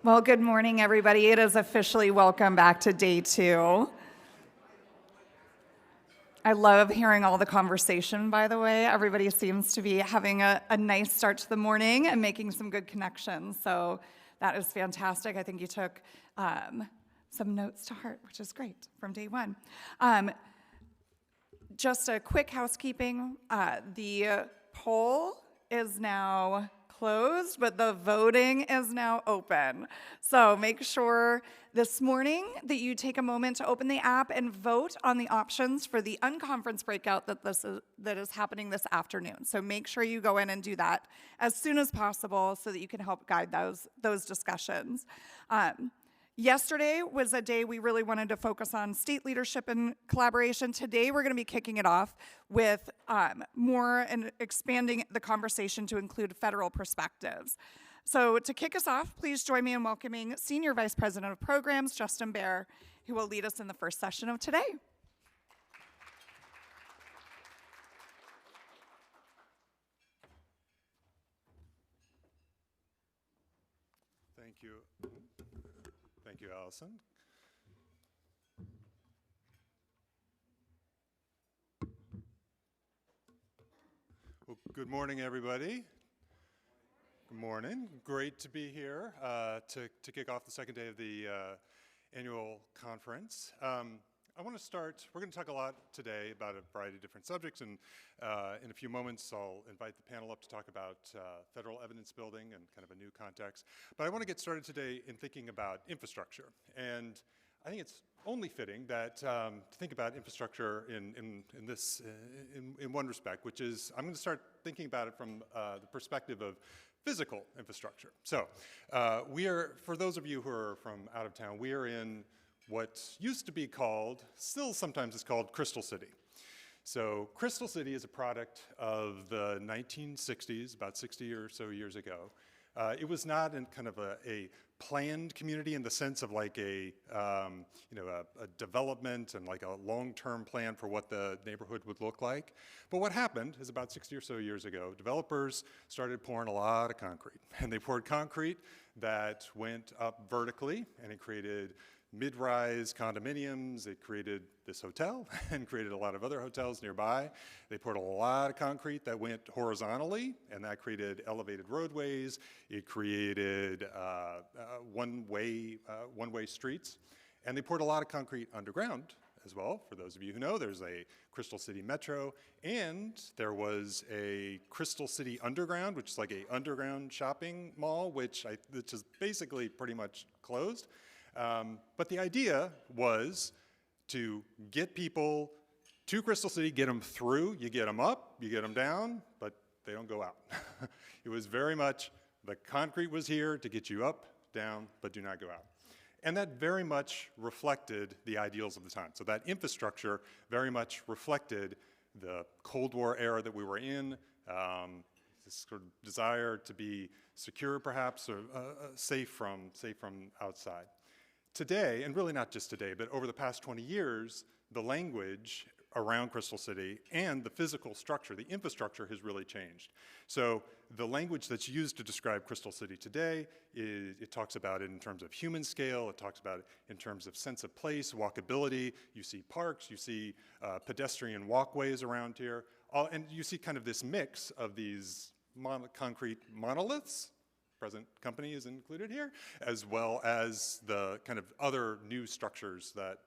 Well, good morning, everybody. It is officially welcome back to day 2. I love hearing all the conversation, by the way. Everybody seems to be having a nice start to the morning and making some good connections. So that is fantastic. I think you took some notes to heart, which is great from day 1. Just a quick housekeeping. The poll is now closed, but the voting is now open. So make sure this morning that you take a moment to open the app and vote on the options for the unconference breakout that is happening this afternoon. So make sure you go in and do that as soon as possible so that you can help guide those discussions. Yesterday was a day we really wanted to focus on state leadership and collaboration. Today we're going to be kicking it off with more and expanding the conversation to include federal perspectives. So to kick us off, please join me in welcoming Senior Vice President of Programs, Justin Baer, who will lead us in the first session of today. Thank you. Thank you, Allison. Well, good morning, everybody. Good morning. Great to be here to kick off the second day of the annual conference. I want to start, we're going to talk a lot today about a variety of different subjects, and in a few moments I'll invite the panel up to talk about federal evidence building and kind of a new context. But I want to get started today in thinking about infrastructure. And I think it's only fitting that to think about infrastructure in one respect, which is I'm going to start thinking about it from the perspective of physical infrastructure. So we are, for those of you who are from out of town, we are in what used to be called, still sometimes is called Crystal City. So Crystal City is a product of the 1960s, about 60 or so years ago. It was not in kind of a planned community in the sense of like a development and like a long-term plan for what the neighborhood would look like. But what happened is about 60 or so years ago, developers started pouring a lot of concrete. And they poured concrete that went up vertically, and it created mid-rise condominiums. It created this hotel and created a lot of other hotels nearby. They poured a lot of concrete that went horizontally, and that created elevated roadways. It created one-way streets. And they poured a lot of concrete underground as well. For those of you who know, there's a Crystal City Metro, and there was a Crystal City Underground, which is like a underground shopping mall, which is basically pretty much closed. But the idea was to get people to Crystal City, get them through, you get them up, you get them down, but they don't go out. It was very much, the concrete was here to get you up, down, but do not go out. And that very much reflected the ideals of the time. So that infrastructure very much reflected the Cold War era that we were in, this sort of desire to be secure perhaps, or safe from outside. Today, and really not just today, but over the past 20 years, the language around Crystal City and the physical structure, the infrastructure has really changed. So the language that's used to describe Crystal City today, it talks about it in terms of human scale, it talks about it in terms of sense of place, walkability. You see parks, you see pedestrian walkways around here, and you see kind of this mix of these concrete monoliths. Present company is included here, as well as the kind of other new structures that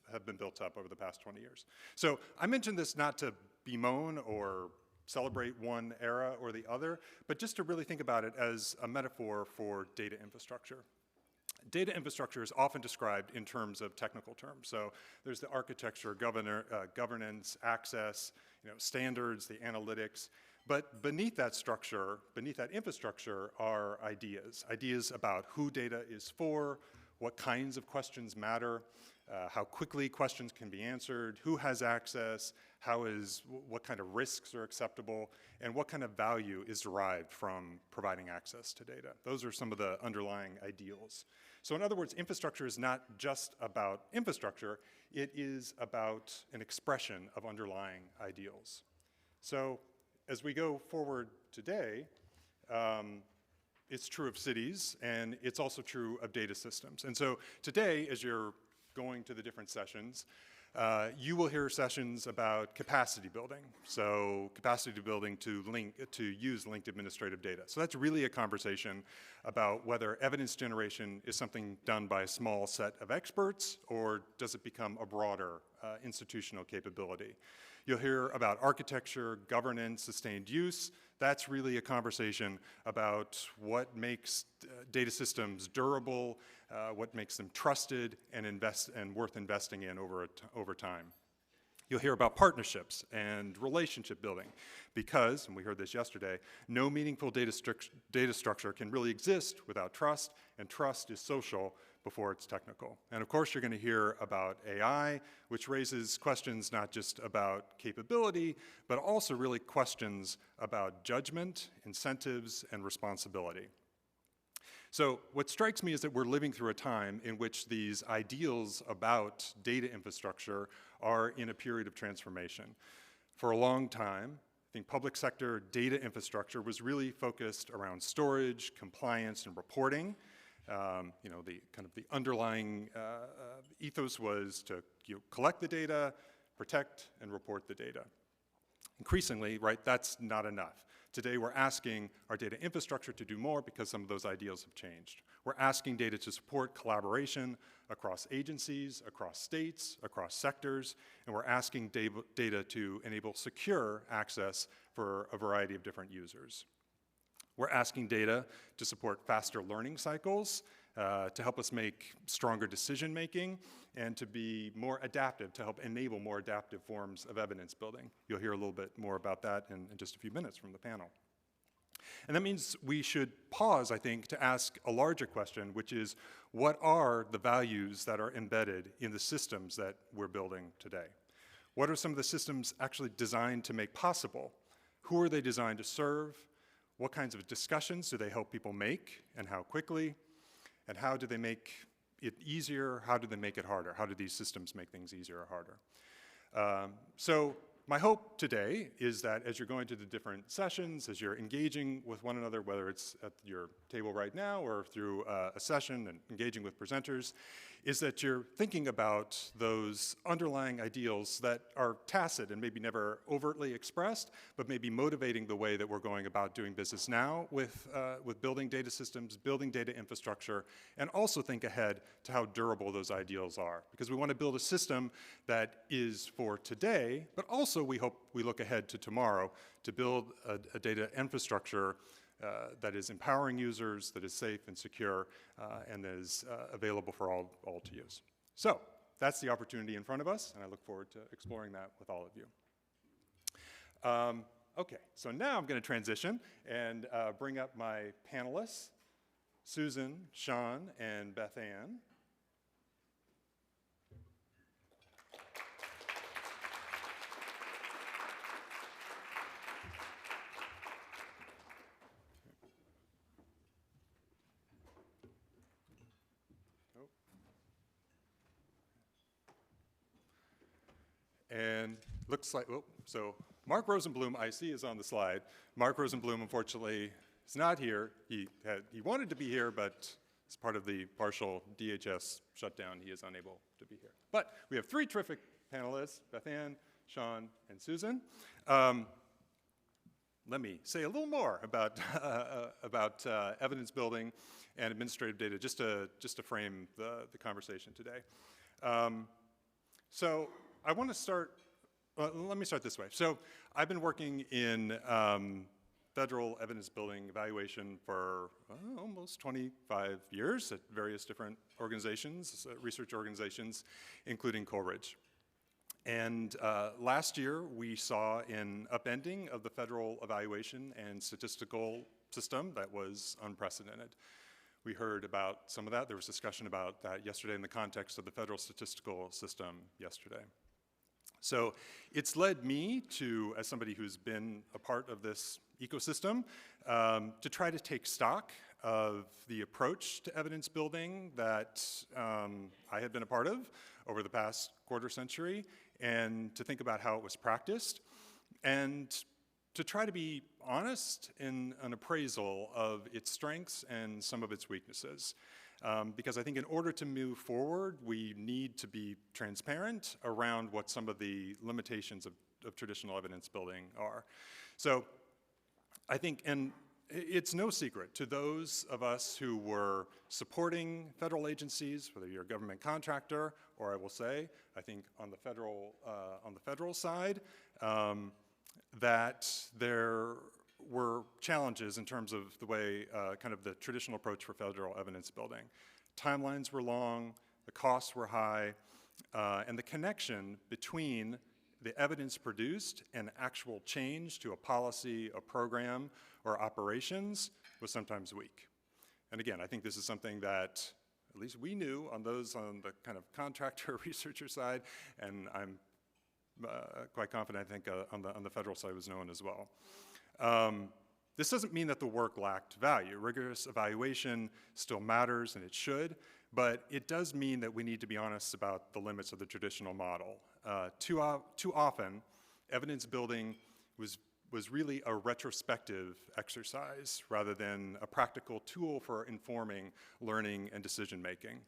have been built up over the past 20 years. So I mentioned this not to bemoan or celebrate one era or the other, but just to really think about it as a metaphor for data infrastructure. Data infrastructure is often described in terms of technical terms. So there's the architecture, governance, access, standards, the analytics. But beneath that structure, beneath that infrastructure are ideas about who data is for, what kinds of questions matter, how quickly questions can be answered, who has access, what kind of risks are acceptable, and what kind of value is derived from providing access to data. Those are some of the underlying ideals. So in other words, infrastructure is not just about infrastructure, it is about an expression of underlying ideals. So as we go forward today, It's true of cities, and it's also true of data systems. And so today, as you're going to the different sessions, you will hear sessions about capacity building. So capacity building to use linked administrative data. So that's really a conversation about whether evidence generation is something done by a small set of experts, or does it become a broader institutional capability. You'll hear about architecture, governance, sustained use. That's really a conversation about what makes data systems durable, what makes them trusted and worth investing in over time. You'll hear about partnerships and relationship building because, and we heard this yesterday, no meaningful data structure can really exist without trust, and trust is social before it's technical. And of course, you're going to hear about AI, which raises questions not just about capability, but also really questions about judgment, incentives, and responsibility. So what strikes me is that we're living through a time in which these ideals about data infrastructure are in a period of transformation. For a long time, I think public sector data infrastructure was really focused around storage, compliance, and reporting. The underlying ethos was to collect the data, protect, and report the data. Increasingly, right, that's not enough. Today, we're asking our data infrastructure to do more because some of those ideals have changed. We're asking data to support collaboration across agencies, across states, across sectors, and we're asking data to enable secure access for a variety of different users. We're asking data to support faster learning cycles, to help us make stronger decision making, and to be more adaptive, to help enable more adaptive forms of evidence building. You'll hear a little bit more about that in just a few minutes from the panel. And that means we should pause, I think, to ask a larger question, which is, what are the values that are embedded in the systems that we're building today? What are some of the systems actually designed to make possible? Who are they designed to serve? What kinds of discussions do they help people make, and how quickly? And how do they make it easier? How do they make it harder? How do these systems make things easier or harder? So my hope today is that as you're going to the different sessions, as you're engaging with one another, whether it's at your table right now or through a session and engaging with presenters, is that you're thinking about those underlying ideals that are tacit and maybe never overtly expressed, but maybe motivating the way that we're going about doing business now with building data systems, building data infrastructure, and also think ahead to how durable those ideals are. Because we want to build a system that is for today, but also we hope we look ahead to tomorrow to build a data infrastructure that is empowering users, that is safe and secure, and that is available for all to use. So that's the opportunity in front of us, and I look forward to exploring that with all of you. Okay, so now I'm going to transition and bring up my panelists, Susan, Shawn, and Bethanne. And looks like, oh, so Mark Rosenblum, I see, is on the slide. Mark Rosenblum, unfortunately, is not here. He wanted to be here, but as part of the partial DHS shutdown, he is unable to be here. But we have three terrific panelists, Bethanne, Shawn, and Susan. Let me say a little more about, evidence building and administrative data, just to frame the conversation today. So I want to start, let me start this way. So I've been working in federal evidence building evaluation for almost 25 years at various different organizations, research organizations, including Coleridge. And last year, we saw an upending of the federal evaluation and statistical system that was unprecedented. We heard about some of that. There was discussion about that yesterday in the context of the federal statistical system yesterday. So it's led me to, as somebody who's been a part of this ecosystem, to try to take stock of the approach to evidence building that I had been a part of over the past quarter century, and to think about how it was practiced, and to try to be honest in an appraisal of its strengths and some of its weaknesses. Because I think in order to move forward, we need to be transparent around what some of the limitations of traditional evidence building are. So I think, and it's no secret to those of us who were supporting federal agencies, whether you're a government contractor, or I will say, I think on the federal side, that there were challenges in terms of the way, kind of the traditional approach for federal evidence building. Timelines were long, the costs were high, and the connection between the evidence produced and actual change to a policy, a program, or operations was sometimes weak. And again, I think this is something that at least we knew on those on the kind of contractor researcher side, and I'm quite confident, I think, on the federal side was known as well. This doesn't mean that the work lacked value. Rigorous evaluation still matters, and it should, but it does mean that we need to be honest about the limits of the traditional model. Too often, evidence building was really a retrospective exercise rather than a practical tool for informing learning and decision making.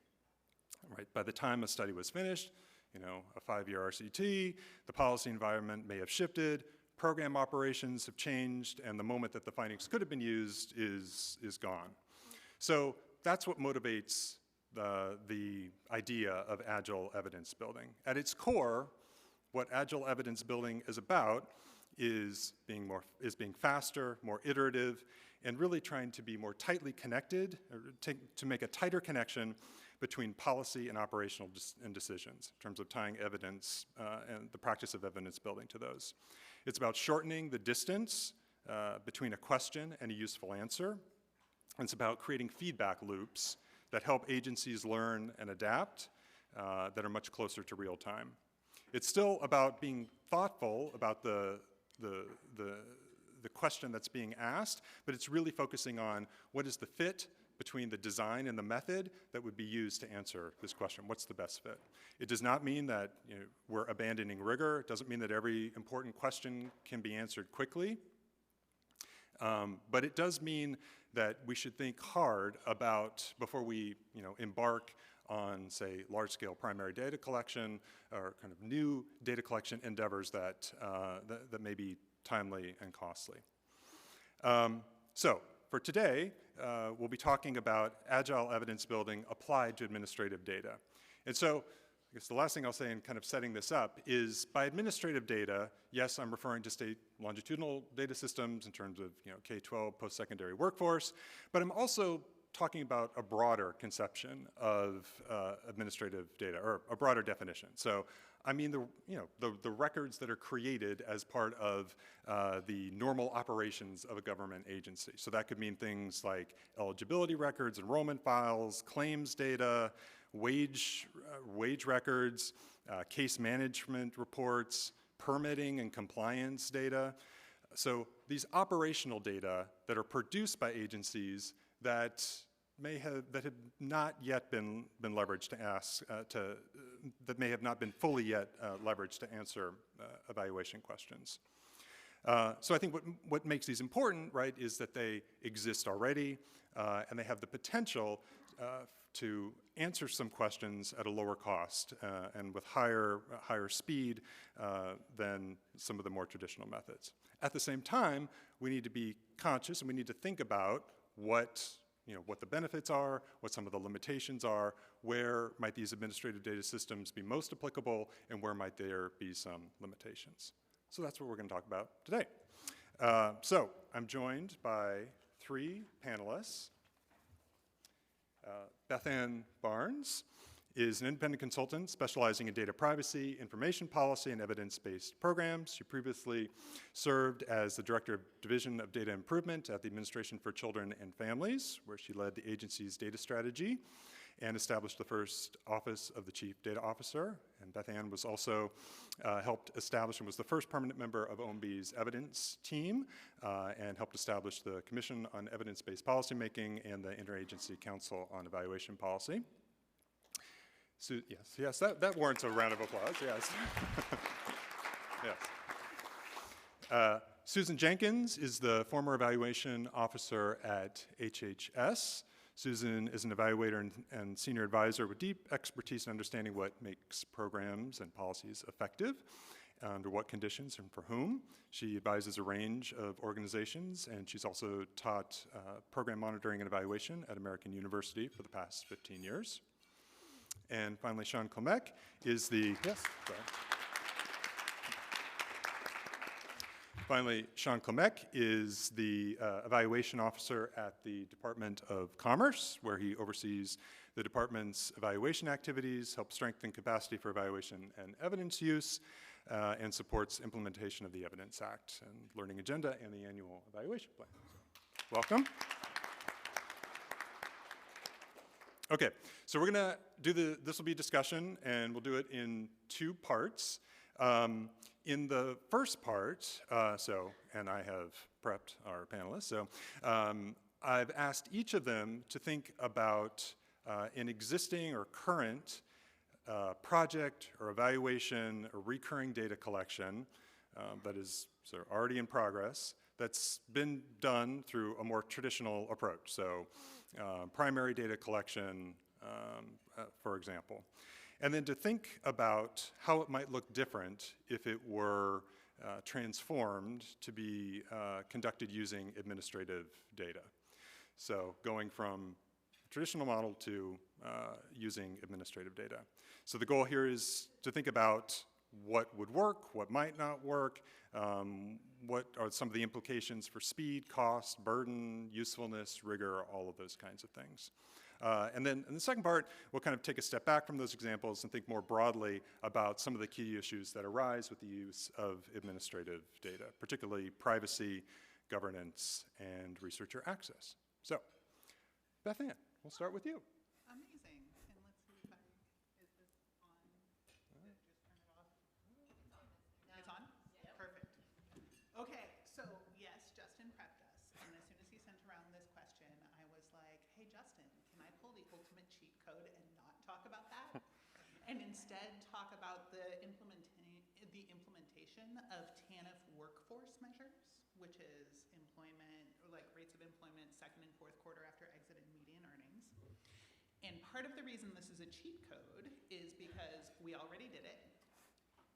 Right? By the time a study was finished, you know, a 5-year RCT, the policy environment may have shifted, program operations have changed, and the moment that the findings could have been used is gone. So that's what motivates the idea of Agile evidence building. At its core, what Agile evidence building is about is being faster, more iterative, and really trying to be more tightly connected, or to make a tighter connection between policy and operational decisions in terms of tying evidence and the practice of evidence building to those. It's about shortening the distance between a question and a useful answer. And it's about creating feedback loops that help agencies learn and adapt that are much closer to real time. It's still about being thoughtful about the question that's being asked, but it's really focusing on what is the fit between the design and the method that would be used to answer this question. What's the best fit? It does not mean that, you know, we're abandoning rigor. It doesn't mean that every important question can be answered quickly. But it does mean that we should think hard about, before we, you know, embark on, say, large-scale primary data collection or kind of new data collection endeavors that may be timely and costly. So for today, we'll be talking about Agile evidence building applied to administrative data. And so I guess the last thing I'll say in kind of setting this up is, by administrative data, yes, I'm referring to state longitudinal data systems in terms of, you know, K-12 post-secondary workforce, but I'm also talking about a broader conception of administrative data, or a broader definition. So I mean the records that are created as part of the normal operations of a government agency. So that could mean things like eligibility records, enrollment files, claims data, wage records, case management reports, permitting and compliance data. So these operational data that are produced by agencies that have not yet been leveraged to ask that may have not been fully yet leveraged to answer evaluation questions. So I think what makes these important, right, is that they exist already and they have the potential to answer some questions at a lower cost and with higher speed than some of the more traditional methods. At the same time, we need to be conscious and we need to think about what the benefits are, what some of the limitations are, where might these administrative data systems be most applicable, and where might there be some limitations. So that's what we're going to talk about today. So I'm joined by 3 panelists. Bethanne Barnes is an independent consultant specializing in data privacy, information policy, and evidence-based programs. She previously served as the Director of Division of Data Improvement at the Administration for Children and Families, where she led the agency's data strategy and established the first office of the Chief Data Officer. And Bethanne was also helped establish and was the first permanent member of OMB's evidence team and helped establish the Commission on Evidence-Based Policymaking and the Interagency Council on Evaluation Policy. So, yes, that warrants a round of applause, yes. Yes. Susan Jenkins is the former evaluation officer at HHS. Susan is an evaluator and senior advisor with deep expertise in understanding what makes programs and policies effective, under what conditions and for whom. She advises a range of organizations, and she's also taught program monitoring and evaluation at American University for the past 15 years. And finally, Shawn Klimek is the, yes, sorry. Finally, Shawn Klimek is the evaluation officer at the Department of Commerce, where he oversees the department's evaluation activities, helps strengthen capacity for evaluation and evidence use, and supports implementation of the Evidence Act and Learning Agenda and the annual evaluation plan. So, welcome. Okay, so we're gonna do this will be discussion, and we'll do it in 2 parts. In the first part, and I have prepped our panelists, so I've asked each of them to think about an existing or current project or evaluation or recurring data collection that is sort of already in progress, that's been done through a more traditional approach. So primary data collection, for example. And then to think about how it might look different if it were transformed to be conducted using administrative data. So going from traditional model to using administrative data. So the goal here is to think about what would work, what might not work, what are some of the implications for speed, cost, burden, usefulness, rigor, all of those kinds of things. And then in the second part, we'll kind of take a step back from those examples and think more broadly about some of the key issues that arise with the use of administrative data, particularly privacy, governance, and researcher access. So, Bethanne, we'll start with you. Amazing. And let's see if is this on? Just turn it off. It's on? Yep. Perfect. Okay, so yes, Justin prepped us. And as soon as he sent around this question, I was like, hey, Justin, can I pull the ultimate cheat code and not talk about that? And instead talk about the implementation of TANF workforce measures, which is employment, or like rates of employment second and fourth quarter after exit and median earnings. And part of the reason this is a cheat code is because we already did it.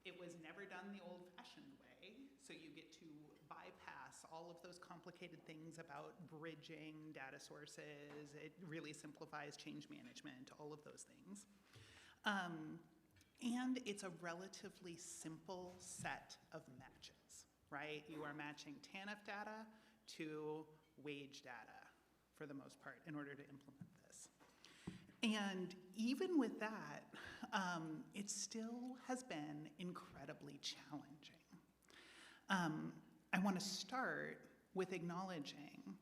It was never done the old-fashioned way, so you get to bypass all of those complicated things about bridging data sources. It really simplifies change management, all of those things. And it's a relatively simple set of matches, right? You are matching TANF data to wage data, for the most part, in order to implement this. And even with that, it still has been incredibly challenging. I want to start with acknowledging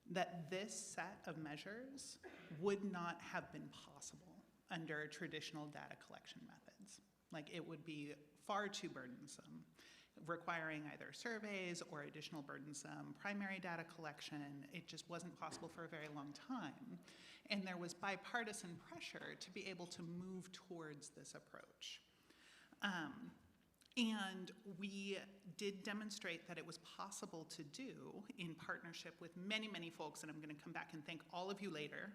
that this set of measures would not have been possible under traditional data collection methods. Like, it would be far too burdensome, requiring either surveys or additional burdensome primary data collection. It just wasn't possible for a very long time. And there was bipartisan pressure to be able to move towards this approach. And we did demonstrate that it was possible to do in partnership with many, many folks, and I'm going to come back and thank all of you later.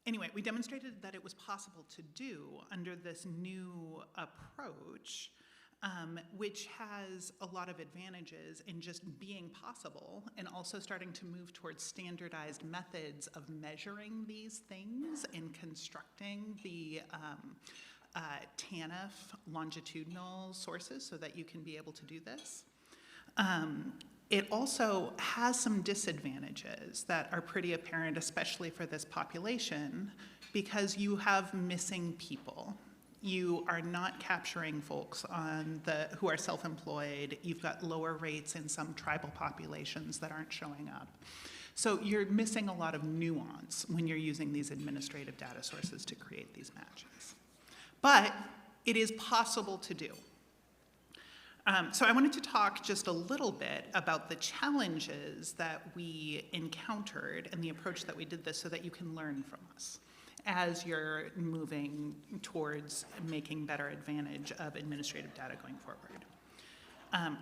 Anyway, we demonstrated that it was possible to do under this new approach, which has a lot of advantages in just being possible and also starting to move towards standardized methods of measuring these things and constructing the TANF longitudinal sources so that you can be able to do this. It also has some disadvantages that are pretty apparent, especially for this population, because you have missing people. You are not capturing folks who are self-employed. You've got lower rates in some tribal populations that aren't showing up. So you're missing a lot of nuance when you're using these administrative data sources to create these matches. But it is possible to do. So I wanted to talk just a little bit about the challenges that we encountered and the approach that we did this so that you can learn from us as you're moving towards making better advantage of administrative data going forward.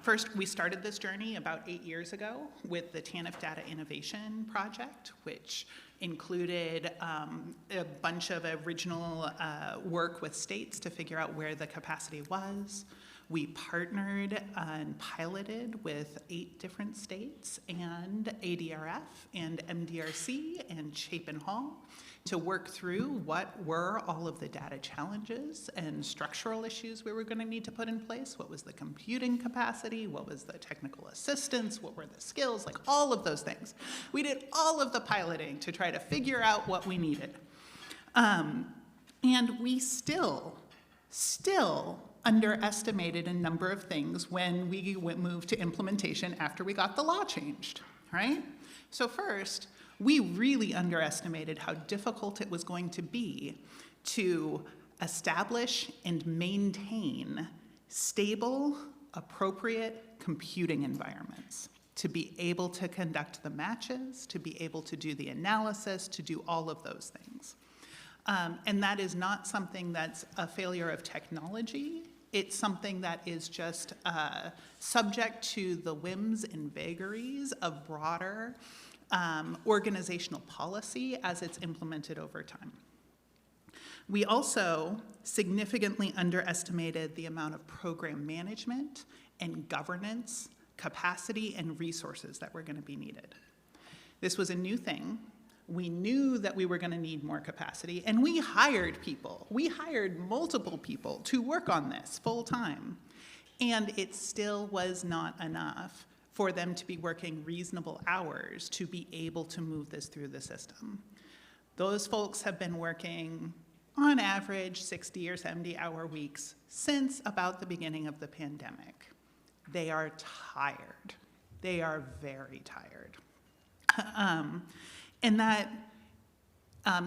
First, we started this journey about 8 years ago with the TANF Data Innovation Project, which included a bunch of original work with states to figure out where the capacity was. We partnered and piloted with 8 different states and ADRF and MDRC and Chapin Hall to work through what were all of the data challenges and structural issues we were going to need to put in place. What was the computing capacity? What was the technical assistance? What were the skills? Like all of those things. We did all of the piloting to try to figure out what we needed. And we still underestimated a number of things when we moved to implementation after we got the law changed, right? So first, we really underestimated how difficult it was going to be to establish and maintain stable, appropriate computing environments, to be able to conduct the matches, to be able to do the analysis, to do all of those things. And that is not something that's a failure of technology. It's something that is just subject to the whims and vagaries of broader organizational policy as it's implemented over time. We also significantly underestimated the amount of program management and governance, capacity, and resources that were going to be needed. This was a new thing. We knew that we were going to need more capacity, and we hired people. We hired multiple people to work on this full time, and it still was not enough for them to be working reasonable hours to be able to move this through the system. Those folks have been working on average 60 or 70-hour weeks since about the beginning of the pandemic. They are tired. They are very tired. And that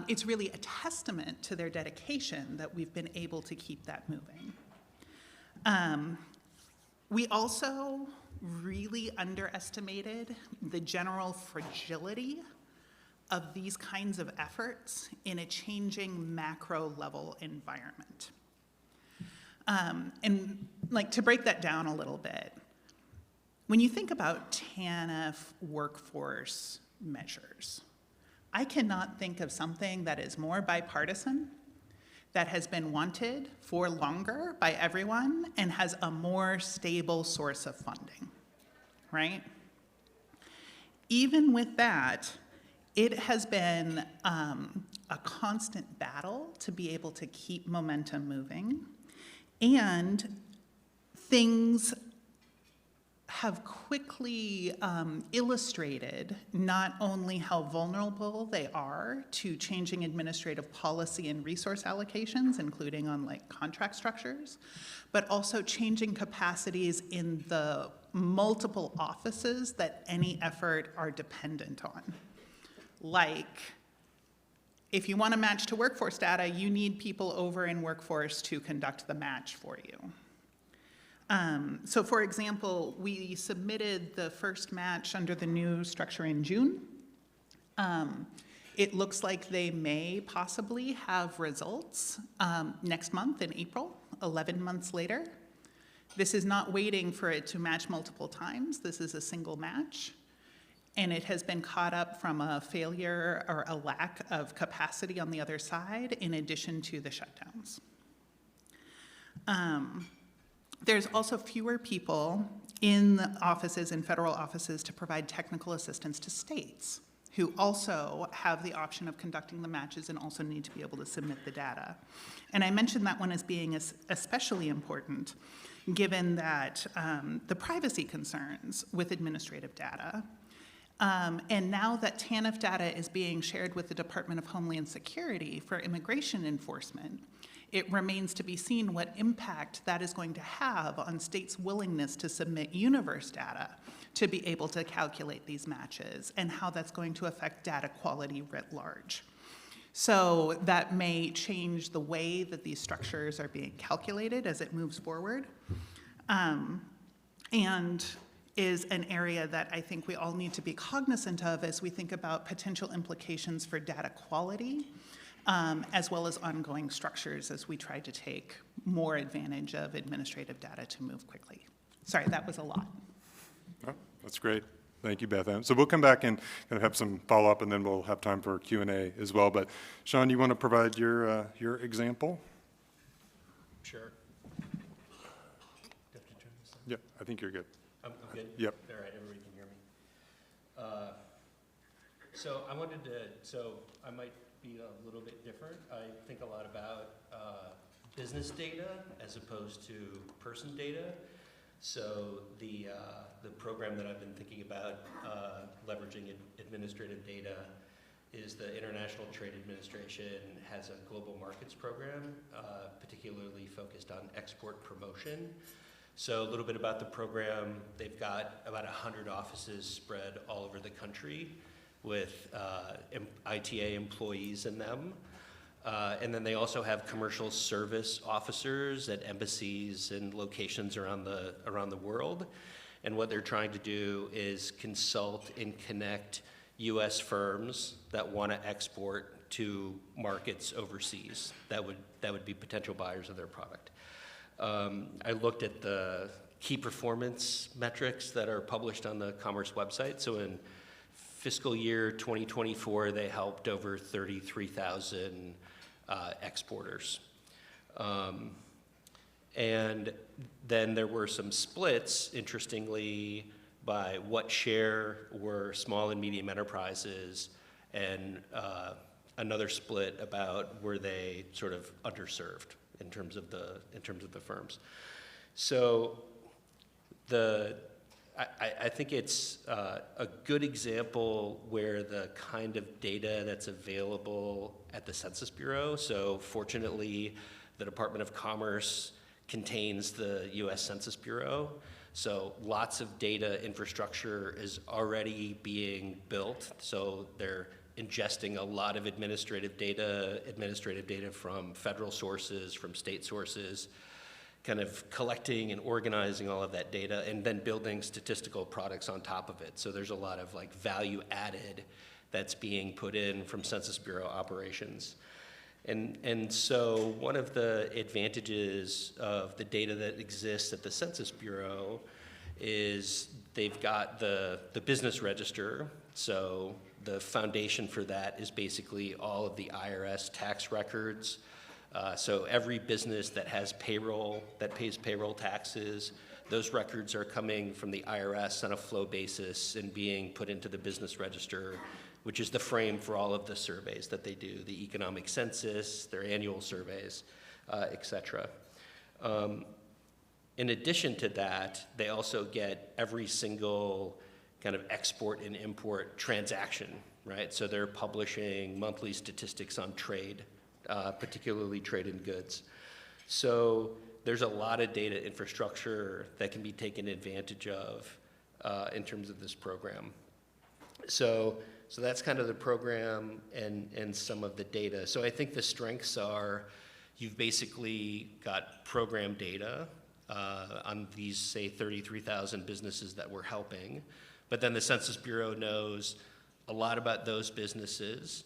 it's really a testament to their dedication that we've been able to keep that moving. We also really underestimated the general fragility of these kinds of efforts in a changing macro level environment. And like to break that down a little bit, when you think about TANF workforce measures, I cannot think of something that is more bipartisan, that has been wanted for longer by everyone, and has a more stable source of funding, right? Even with that, it has been a constant battle to be able to keep momentum moving, and things have quickly illustrated not only how vulnerable they are to changing administrative policy and resource allocations, including on like contract structures, but also changing capacities in the multiple offices that any effort are dependent on. Like, if you want to match to workforce data, you need people over in workforce to conduct the match for you. So for example, we submitted the first match under the new structure in June. It looks like they may possibly have results next month in April, 11 months later. This is not waiting for it to match multiple times. This is a single match. And it has been caught up from a failure or a lack of capacity on the other side, in addition to the shutdowns. There's also fewer people in the offices, in federal offices, to provide technical assistance to states, who also have the option of conducting the matches and also need to be able to submit the data. And I mentioned that one as being especially important, given that the privacy concerns with administrative data. And now that TANF data is being shared with the Department of Homeland Security for immigration enforcement, it remains to be seen what impact that is going to have on states' willingness to submit universe data to be able to calculate these matches, and how that's going to affect data quality writ large. So that may change the way that these structures are being calculated as it moves forward, and is an area that I think we all need to be cognizant of as we think about potential implications for data quality, as well as ongoing structures as we try to take more advantage of administrative data to move quickly. Sorry, that was a lot. Oh, that's great. Thank you, Bethanne. So we'll come back and kind of have some follow-up, and then we'll have time for Q&A as well. But Shawn, you want to provide your example? Sure. Do I have to turn this on? Yeah, I think you're good. I'm good? Yep. All right, everybody can hear me. So I might be a little bit different. I think a lot about business data as opposed to person data. So the program that I've been thinking about leveraging administrative data is the International Trade Administration has a global markets program, particularly focused on export promotion. So a little bit about the program, they've got about 100 offices spread all over the country with ITA employees in them. And then they also have commercial service officers at embassies and locations around the world. And what they're trying to do is consult and connect U.S. firms that want to export to markets overseas that would be potential buyers of their product. I looked at the key performance metrics that are published on the Commerce website. So in fiscal year 2024, they helped over 33,000 exporters. And then there were some splits, interestingly, by what share were small and medium enterprises, and another split about were they sort of underserved in terms of the firms. So I think it's a good example where the kind of data that's available at the Census Bureau. So fortunately, the Department of Commerce contains the US Census Bureau. So lots of data infrastructure is already being built. So they're ingesting a lot of administrative data from federal sources, from state sources, kind of collecting and organizing all of that data, and then building statistical products on top of it. So there's a lot of like value added that's being put in from Census Bureau operations. And so one of the advantages of the data that exists at the Census Bureau is they've got the business register. So the foundation for that is basically all of the IRS tax records. So every business that has payroll, that pays payroll taxes, those records are coming from the IRS on a flow basis and being put into the business register, which is the frame for all of the surveys that they do, the economic census, their annual surveys, et cetera. In addition to that, they also get every single kind of export and import transaction, right? So they're publishing monthly statistics on trade, particularly trade in goods. So there's a lot of data infrastructure that can be taken advantage of in terms of this program. So that's kind of the program and some of the data. So I think the strengths are you've basically got program data on these, say, 33,000 businesses that we're helping. But then the Census Bureau knows a lot about those businesses,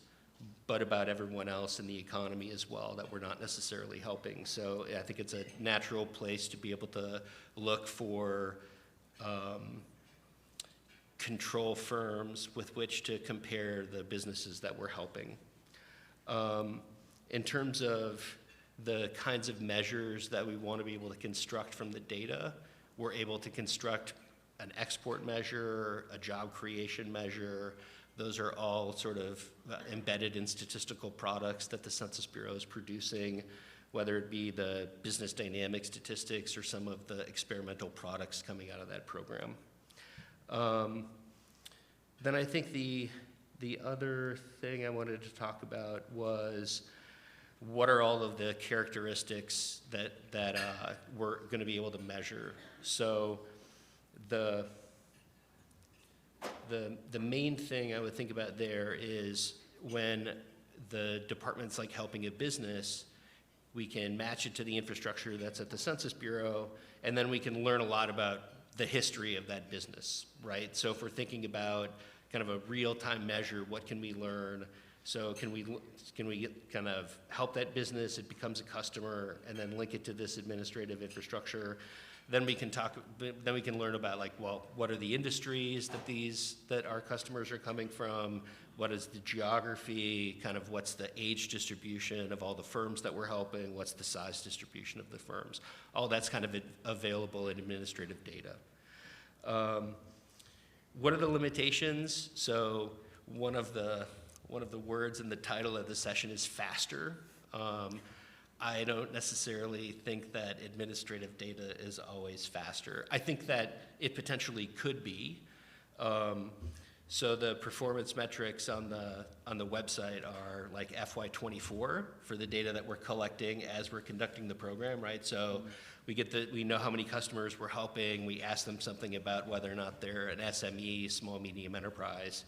but about everyone else in the economy as well that we're not necessarily helping. So I think it's a natural place to be able to look for control firms with which to compare the businesses that we're helping. In terms of the kinds of measures that we want to be able to construct from the data, we're able to construct an export measure, a job creation measure. Those are all sort of embedded in statistical products that the Census Bureau is producing, whether it be the business dynamic statistics or some of the experimental products coming out of that program. Then I think the other thing I wanted to talk about was what are all of the characteristics that we're going to be able to measure. So the main thing I would think about there is when the department's like helping a business, we can match it to the infrastructure that's at the Census Bureau, and then we can learn a lot about the history of that business, right? So if we're thinking about kind of a real-time measure, what can we learn? So can we kind of help that business, it becomes a customer, and then link it to this administrative infrastructure? Then we can learn about like, well, what are the industries that our customers are coming from? What is the geography? Kind of what's the age distribution of all the firms that we're helping? What's the size distribution of the firms? All that's kind of available in administrative data. What are the limitations? So one of the words in the title of the session is faster. I don't necessarily think that administrative data is always faster. I think that it potentially could be. So the performance metrics on the website are like FY24 for the data that we're collecting as we're conducting the program, right? So we know how many customers we're helping. We ask them something about whether or not they're an SME, small medium enterprise.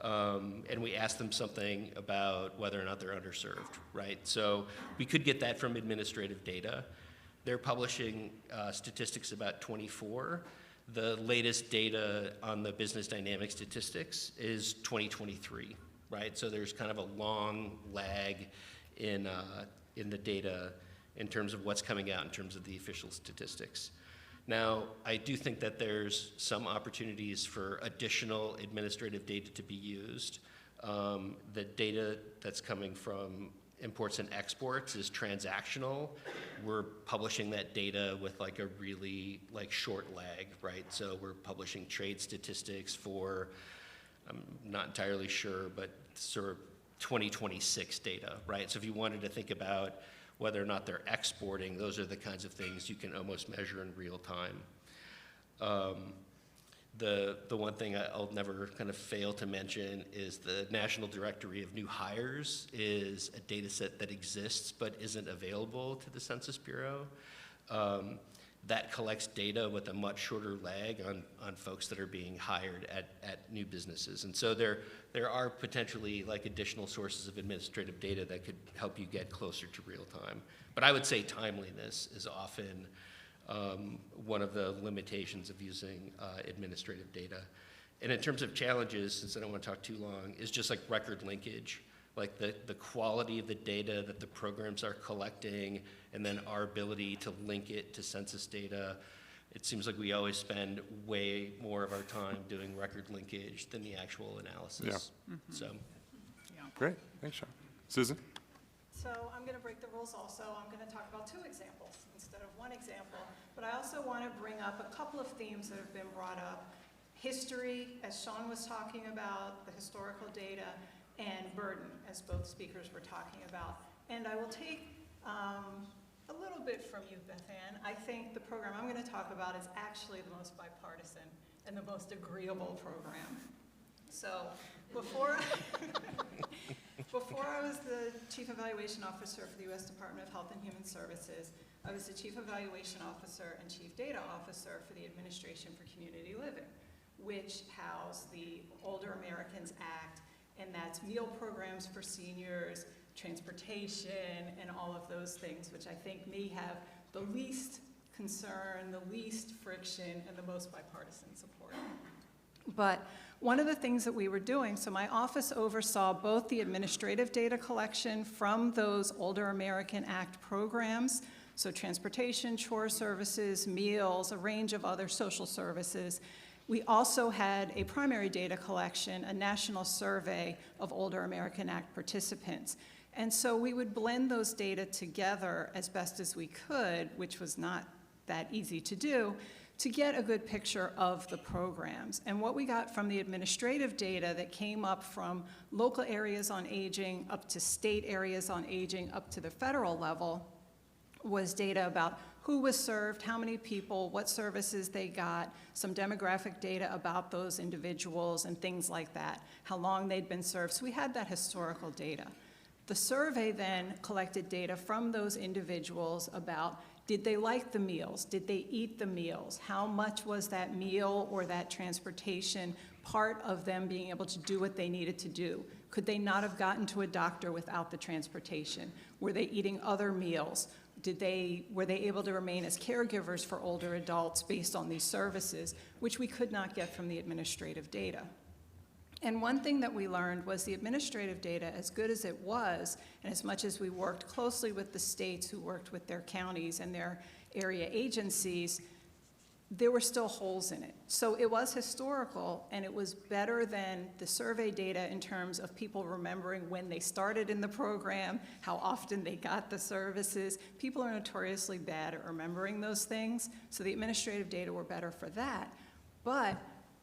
And we ask them something about whether or not they're underserved, right? So we could get that from administrative data. They're publishing statistics about 24. The latest data on the business dynamic statistics is 2023, right? So there's kind of a long lag in the data in terms of what's coming out in terms of the official statistics. Now, I do think that there's some opportunities for additional administrative data to be used. The data that's coming from imports and exports is transactional. We're publishing that data with like a really like short lag, right? So we're publishing trade statistics for, I'm not entirely sure, but sort of 2026 data, right? So if you wanted to think about whether or not they're exporting, those are the kinds of things you can almost measure in real time. The one thing I'll never kind of fail to mention is the National Directory of New Hires is a data set that exists but isn't available to the Census Bureau. That collects data with a much shorter lag on folks that are being hired at new businesses. And so there are potentially like additional sources of administrative data that could help you get closer to real time. But I would say timeliness is often one of the limitations of using administrative data. And in terms of challenges, since I don't want to talk too long, is just like record linkage, like the quality of the data that the programs are collecting, and then our ability to link it to census data. It seems like we always spend way more of our time doing record linkage than the actual analysis. Yeah. So, Great, thanks, Shawn. Susan? So I'm going to break the rules also. I'm going to talk about 2 examples instead of 1 example. But I also want to bring up a couple of themes that have been brought up. History, as Shawn was talking about, the historical data, and burden, as both speakers were talking about. And I will take a little bit from you, Bethanne. I think the program I'm going to talk about is actually the most bipartisan and the most agreeable program. So before I was the Chief Evaluation Officer for the U.S. Department of Health and Human Services, I was the Chief Evaluation Officer and Chief Data Officer for the Administration for Community Living, which housed the Older Americans Act, and that's meal programs for seniors, transportation, and all of those things, which I think may have the least concern, the least friction, and the most bipartisan support. But one of the things that we were doing, so my office oversaw both the administrative data collection from those Older American Act programs, so transportation, chore services, meals, a range of other social services. We also had a primary data collection, a national survey of Older American Act participants. And so we would blend those data together as best as we could, which was not that easy to do, to get a good picture of the programs. And what we got from the administrative data that came up from local areas on aging, up to state areas on aging, up to the federal level, was data about who was served, how many people, what services they got, some demographic data about those individuals and things like that, how long they'd been served. So we had that historical data. The survey then collected data from those individuals about, did they like the meals? Did they eat the meals? How much was that meal or that transportation part of them being able to do what they needed to do? Could they not have gotten to a doctor without the transportation? Were they eating other meals? Were they able to remain as caregivers for older adults based on these services, which we could not get from the administrative data? And one thing that we learned was the administrative data, as good as it was, and as much as we worked closely with the states who worked with their counties and their area agencies, there were still holes in it. So it was historical, and it was better than the survey data in terms of people remembering when they started in the program, how often they got the services. People are notoriously bad at remembering those things, so the administrative data were better for that. But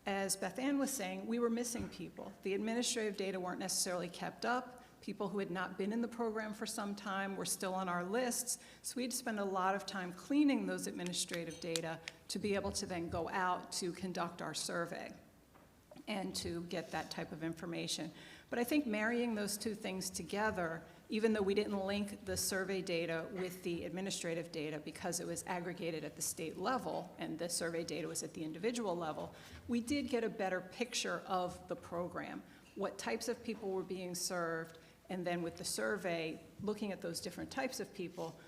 as Bethanne was saying, we were missing people. The administrative data weren't necessarily kept up. People who had not been in the program for some time were still on our lists, so we'd spend a lot of time cleaning those administrative data to be able to then go out to conduct our survey and to get that type of information. But I think marrying those two things together, even though we didn't link the survey data with the administrative data because it was aggregated at the state level and the survey data was at the individual level, we did get a better picture of the program, what types of people were being served, and then with the survey, looking at those different types of people,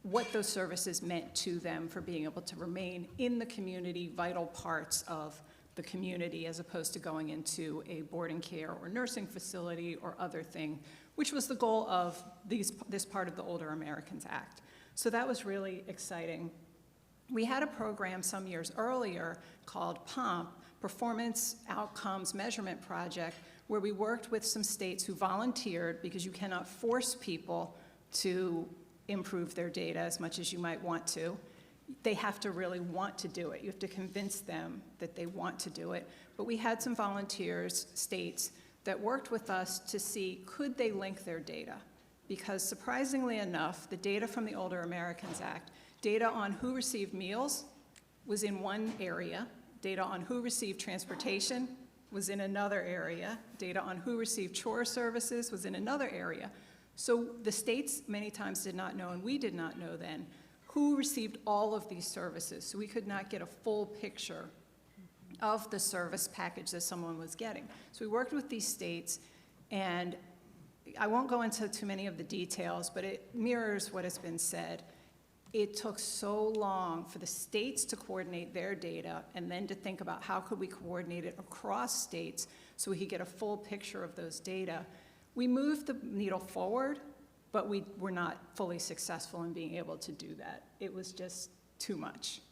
what those services meant to them for being able to remain in the community, vital parts of the community, as opposed to going into a boarding care or nursing facility or other thing, which was the goal of this part of the Older Americans Act. So that was really exciting. We had a program some years earlier called POMP, Performance Outcomes Measurement Project, where we worked with some states who volunteered, because you cannot force people to improve their data as much as you might want to. They have to really want to do it. You have to convince them that they want to do it. But we had some volunteers, states, that worked with us to see, could they link their data? Because surprisingly enough, the data from the Older Americans Act, data on who received meals was in one area, data on who received transportation was in another area, data on who received chore services was in another area. So the states many times did not know, and we did not know then, who received all of these services. So we could not get a full picture of the service package that someone was getting. So we worked with these states, and I won't go into too many of the details, but it mirrors what has been said. It took so long for the states to coordinate their data and then to think about how could we coordinate it across states so we could get a full picture of those data. We moved the needle forward, but we were not fully successful in being able to do that. It was just too much.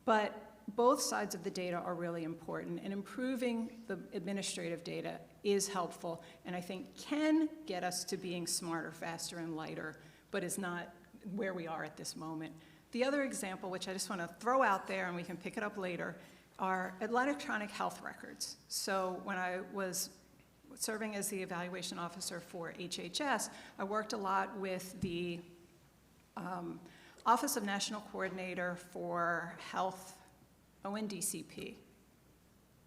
But both sides of the data are really important, and improving the administrative data is helpful, and I think can get us to being smarter, faster, and lighter, but is not where we are at this moment. The other example, which I just want to throw out there and we can pick it up later, are electronic health records. So when I was serving as the evaluation officer for HHS, I worked a lot with the Office of National Coordinator for Health, ONDCP,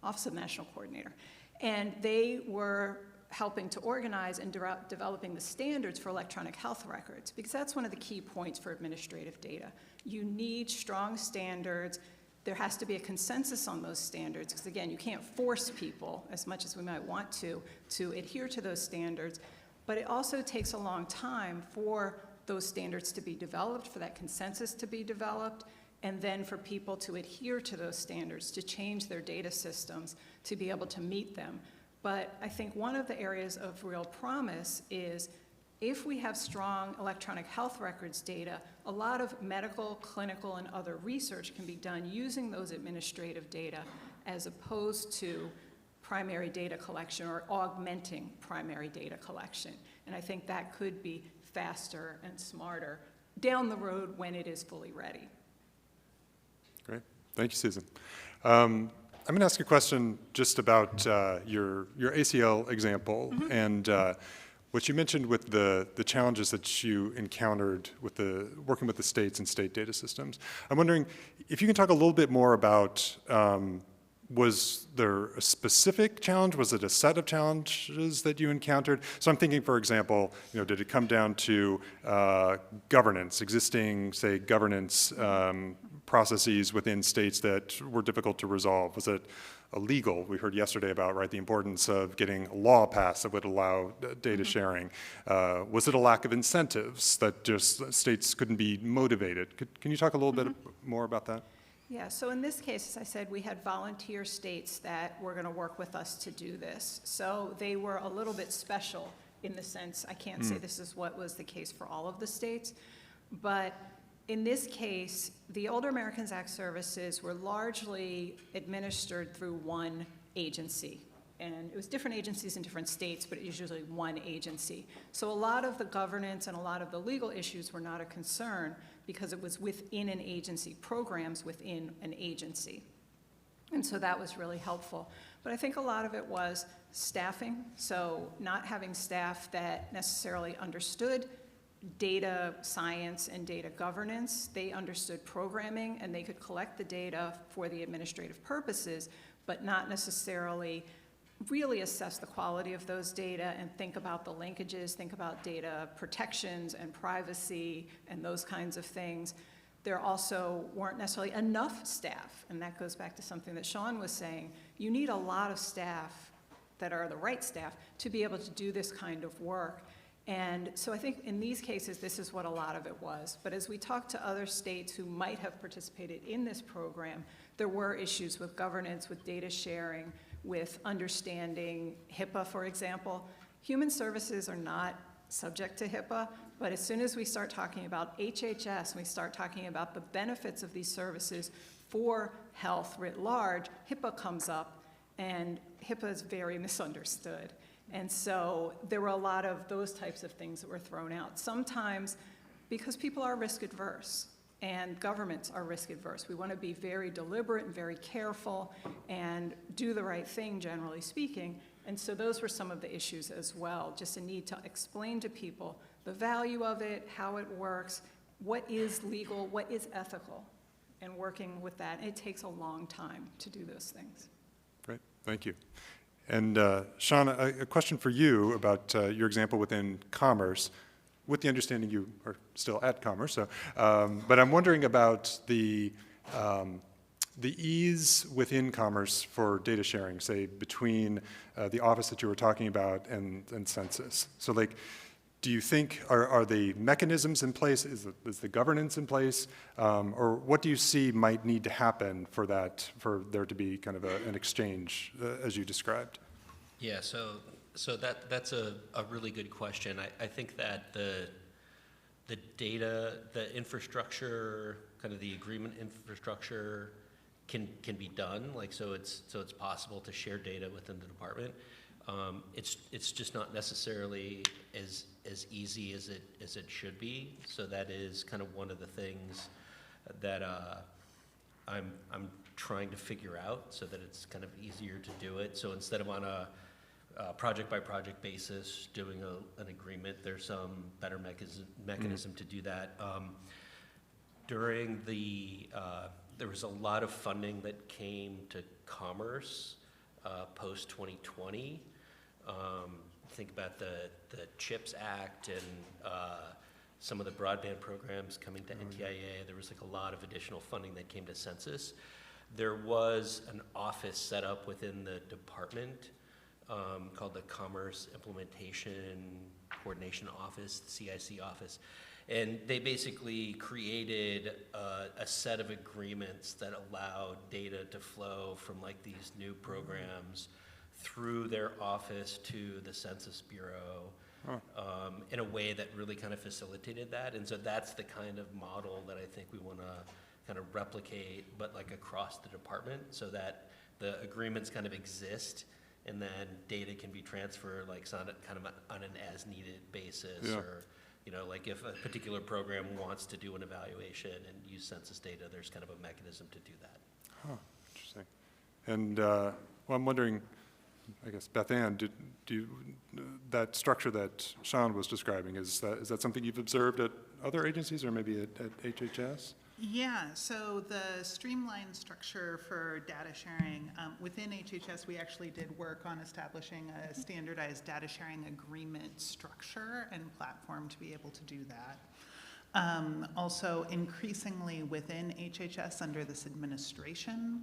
Office of National Coordinator. And they were helping to organize and developing the standards for electronic health records, because that's one of the key points for administrative data. You need strong standards. There has to be a consensus on those standards, because again, you can't force people, as much as we might want to adhere to those standards, but it also takes a long time for those standards to be developed, for that consensus to be developed, and then for people to adhere to those standards, to change their data systems, to be able to meet them. But I think one of the areas of real promise is if we have strong electronic health records data, a lot of medical, clinical, and other research can be done using those administrative data as opposed to primary data collection or augmenting primary data collection. And I think that could be faster and smarter down the road when it is fully ready. Great. Thank you, Susan. I'm going to ask a question just about your ACL example and what you mentioned with the challenges that you encountered with working with the states and state data systems. I'm wondering if you can talk a little bit more about, was there a specific challenge? Was it a set of challenges that you encountered? So I'm thinking, for example, did it come down to governance, existing, say, governance processes within states that were difficult to resolve? Was it illegal? We heard yesterday about, right, the importance of getting a law passed that would allow data sharing. Was it a lack of incentives that just states couldn't be motivated? Can you talk a little bit more about that? Yeah, so in this case, as I said, we had volunteer states that were going to work with us to do this. So they were a little bit special in the sense, I can't say this is what was the case for all of the states, but In this case, the Older Americans Act services were largely administered through one agency. And it was different agencies in different states, but usually one agency. So a lot of the governance and a lot of the legal issues were not a concern because it was within an agency, programs within an agency. And so that was really helpful. But I think a lot of it was staffing, so not having staff that necessarily understood data science and data governance. They understood programming, and they could collect the data for the administrative purposes, but not necessarily really assess the quality of those data and think about the linkages, think about data protections and privacy and those kinds of things. There also weren't necessarily enough staff, and that goes back to something that Shawn was saying. You need a lot of staff that are the right staff to be able to do this kind of work. And so I think in these cases, this is what a lot of it was. But as we talk to other states who might have participated in this program, there were issues with governance, with data sharing, with understanding HIPAA, for example. Human services are not subject to HIPAA, but as soon as we start talking about HHS, we start talking about the benefits of these services for health writ large, HIPAA comes up, and HIPAA is very misunderstood. And so there were a lot of those types of things that were thrown out. Sometimes because people are risk adverse and governments are risk adverse. We want to be very deliberate and very careful and do the right thing, generally speaking. And so those were some of the issues as well, just a need to explain to people the value of it, how it works, what is legal, what is ethical, and working with that. And it takes a long time to do those things. Great, thank you. And Shawn, a question for you about your example within commerce, with the understanding you are still at commerce. So, but I'm wondering about the ease within commerce for data sharing, say between the office that you were talking about and census. So, like, do you think are the mechanisms in place? Is the governance in place, or what do you see might need to happen for there to be kind of an exchange as you described? Yeah, so that's a really good question. I think that the data, the infrastructure, kind of the agreement infrastructure can be done. Like, so it's possible to share data within the department. It's just not necessarily as easy as it should be. So that is kind of one of the things that I'm trying to figure out so that it's kind of easier to do it. So instead of on a project by project basis doing an agreement, there's some better mechanism to do that. During there was a lot of funding that came to commerce post 2020. Think about the CHIPS Act and some of the broadband programs coming to NTIA. There was like a lot of additional funding that came to census. There was an office set up within the department called the Commerce Implementation Coordination Office, the CIC office. And they basically created a set of agreements that allowed data to flow from like these new programs through their office to the Census Bureau in a way that really kind of facilitated that. And so that's the kind of model that I think we want to kind of replicate, but like across the department, so that the agreements kind of exist and then data can be transferred like kind of on an as needed basis. Yeah. Or, you know, like if a particular program wants to do an evaluation and use census data, there's kind of a mechanism to do that. Huh, interesting. And well, I'm wondering, I guess, Bethanne, that structure that Shawn was describing, is that something you've observed at other agencies or maybe at HHS? Yeah, so the streamlined structure for data sharing, within HHS, we actually did work on establishing a standardized data sharing agreement structure and platform to be able to do that. Also, increasingly within HHS under this administration,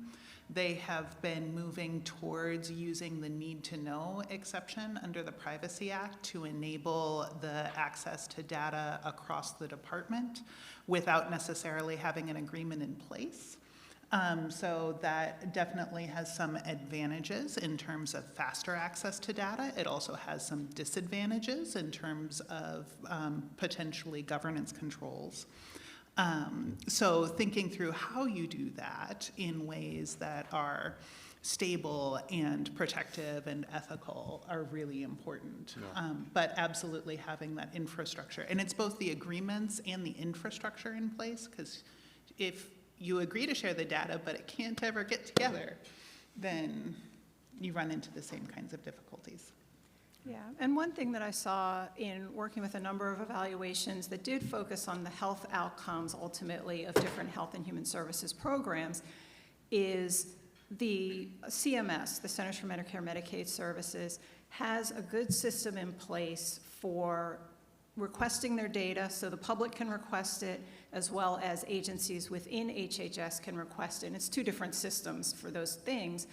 they have been moving towards using the need to know exception under the Privacy Act to enable the access to data across the department without necessarily having an agreement in place. So that definitely has some advantages in terms of faster access to data. It also has some disadvantages in terms of potentially governance controls. So thinking through how you do that in ways that are stable and protective and ethical are really important. But absolutely having that infrastructure. And it's both the agreements and the infrastructure in place, because if you agree to share the data, but it can't ever get together, then you run into the same kinds of difficulties. Yeah, and one thing that I saw in working with a number of evaluations that did focus on the health outcomes ultimately of different health and human services programs is the CMS, the Centers for Medicare and Medicaid Services, has a good system in place for requesting their data, so the public can request it, as well as agencies within HHS can request it. And it's two different systems for those things.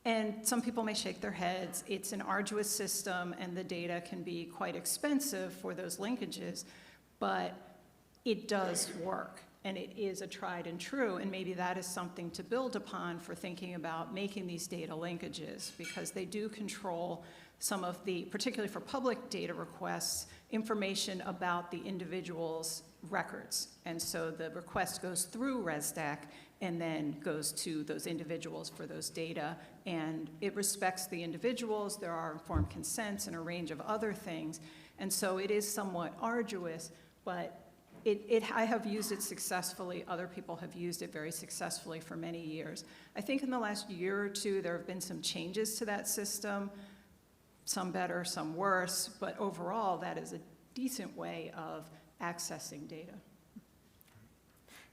And some people may shake their heads. It's an arduous system, and the data can be quite expensive for those linkages, but it does work, and it is a tried and true, and maybe that is something to build upon for thinking about making these data linkages, because they do control some of the, particularly for public data requests, information about the individual's records. And so the request goes through ResDAC and then goes to those individuals for those data. And it respects the individuals. There are informed consents and a range of other things. And so it is somewhat arduous, but I have used it successfully. Other people have used it very successfully for many years. I think in the last year or two, there have been some changes to that system, some better, some worse, but overall, that is a decent way of accessing data.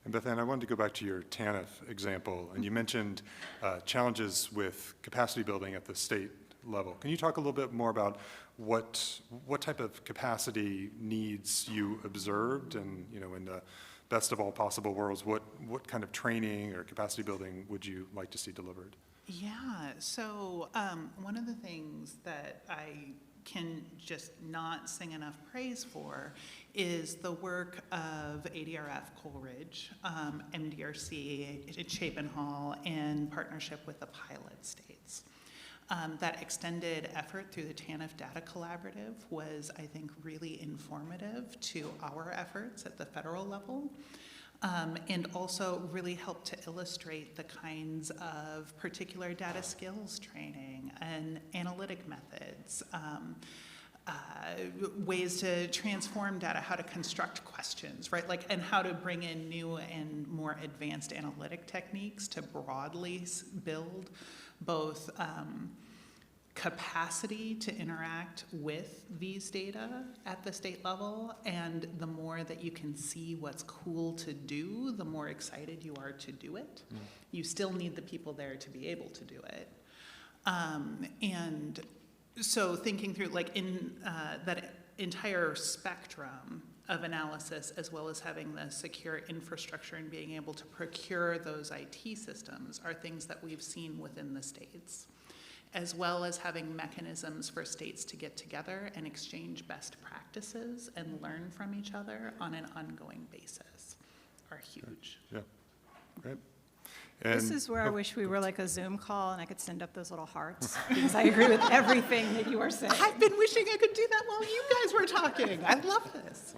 And Bethanne, I wanted to go back to your TANF example, and you mentioned challenges with capacity building at the state level. Can you talk a little bit more about what type of capacity needs you observed, and in the best of all possible worlds, what kind of training or capacity building would you like to see delivered? Yeah, so one of the things that I can just not sing enough praise for is the work of ADRF Coleridge, MDRC, Chapin-Hall, in partnership with the pilot states. That extended effort through the TANF Data Collaborative was, I think, really informative to our efforts at the federal level. And also really helped to illustrate the kinds of particular data skills training and analytic methods, ways to transform data, how to construct questions, right? And how to bring in new and more advanced analytic techniques to broadly build both capacity to interact with these data at the state level, and the more that you can see what's cool to do, the more excited you are to do it. You still need the people there to be able to do it. And so thinking through in that entire spectrum of analysis, as well as having the secure infrastructure and being able to procure those IT systems, are things that we've seen within the states, as well as having mechanisms for states to get together and exchange best practices and learn from each other on an ongoing basis, are huge. Yeah, great. And, this is where I wish we were like a Zoom call and I could send up those little hearts, because I agree with everything that you are saying. I've been wishing I could do that while you guys were talking. I love this.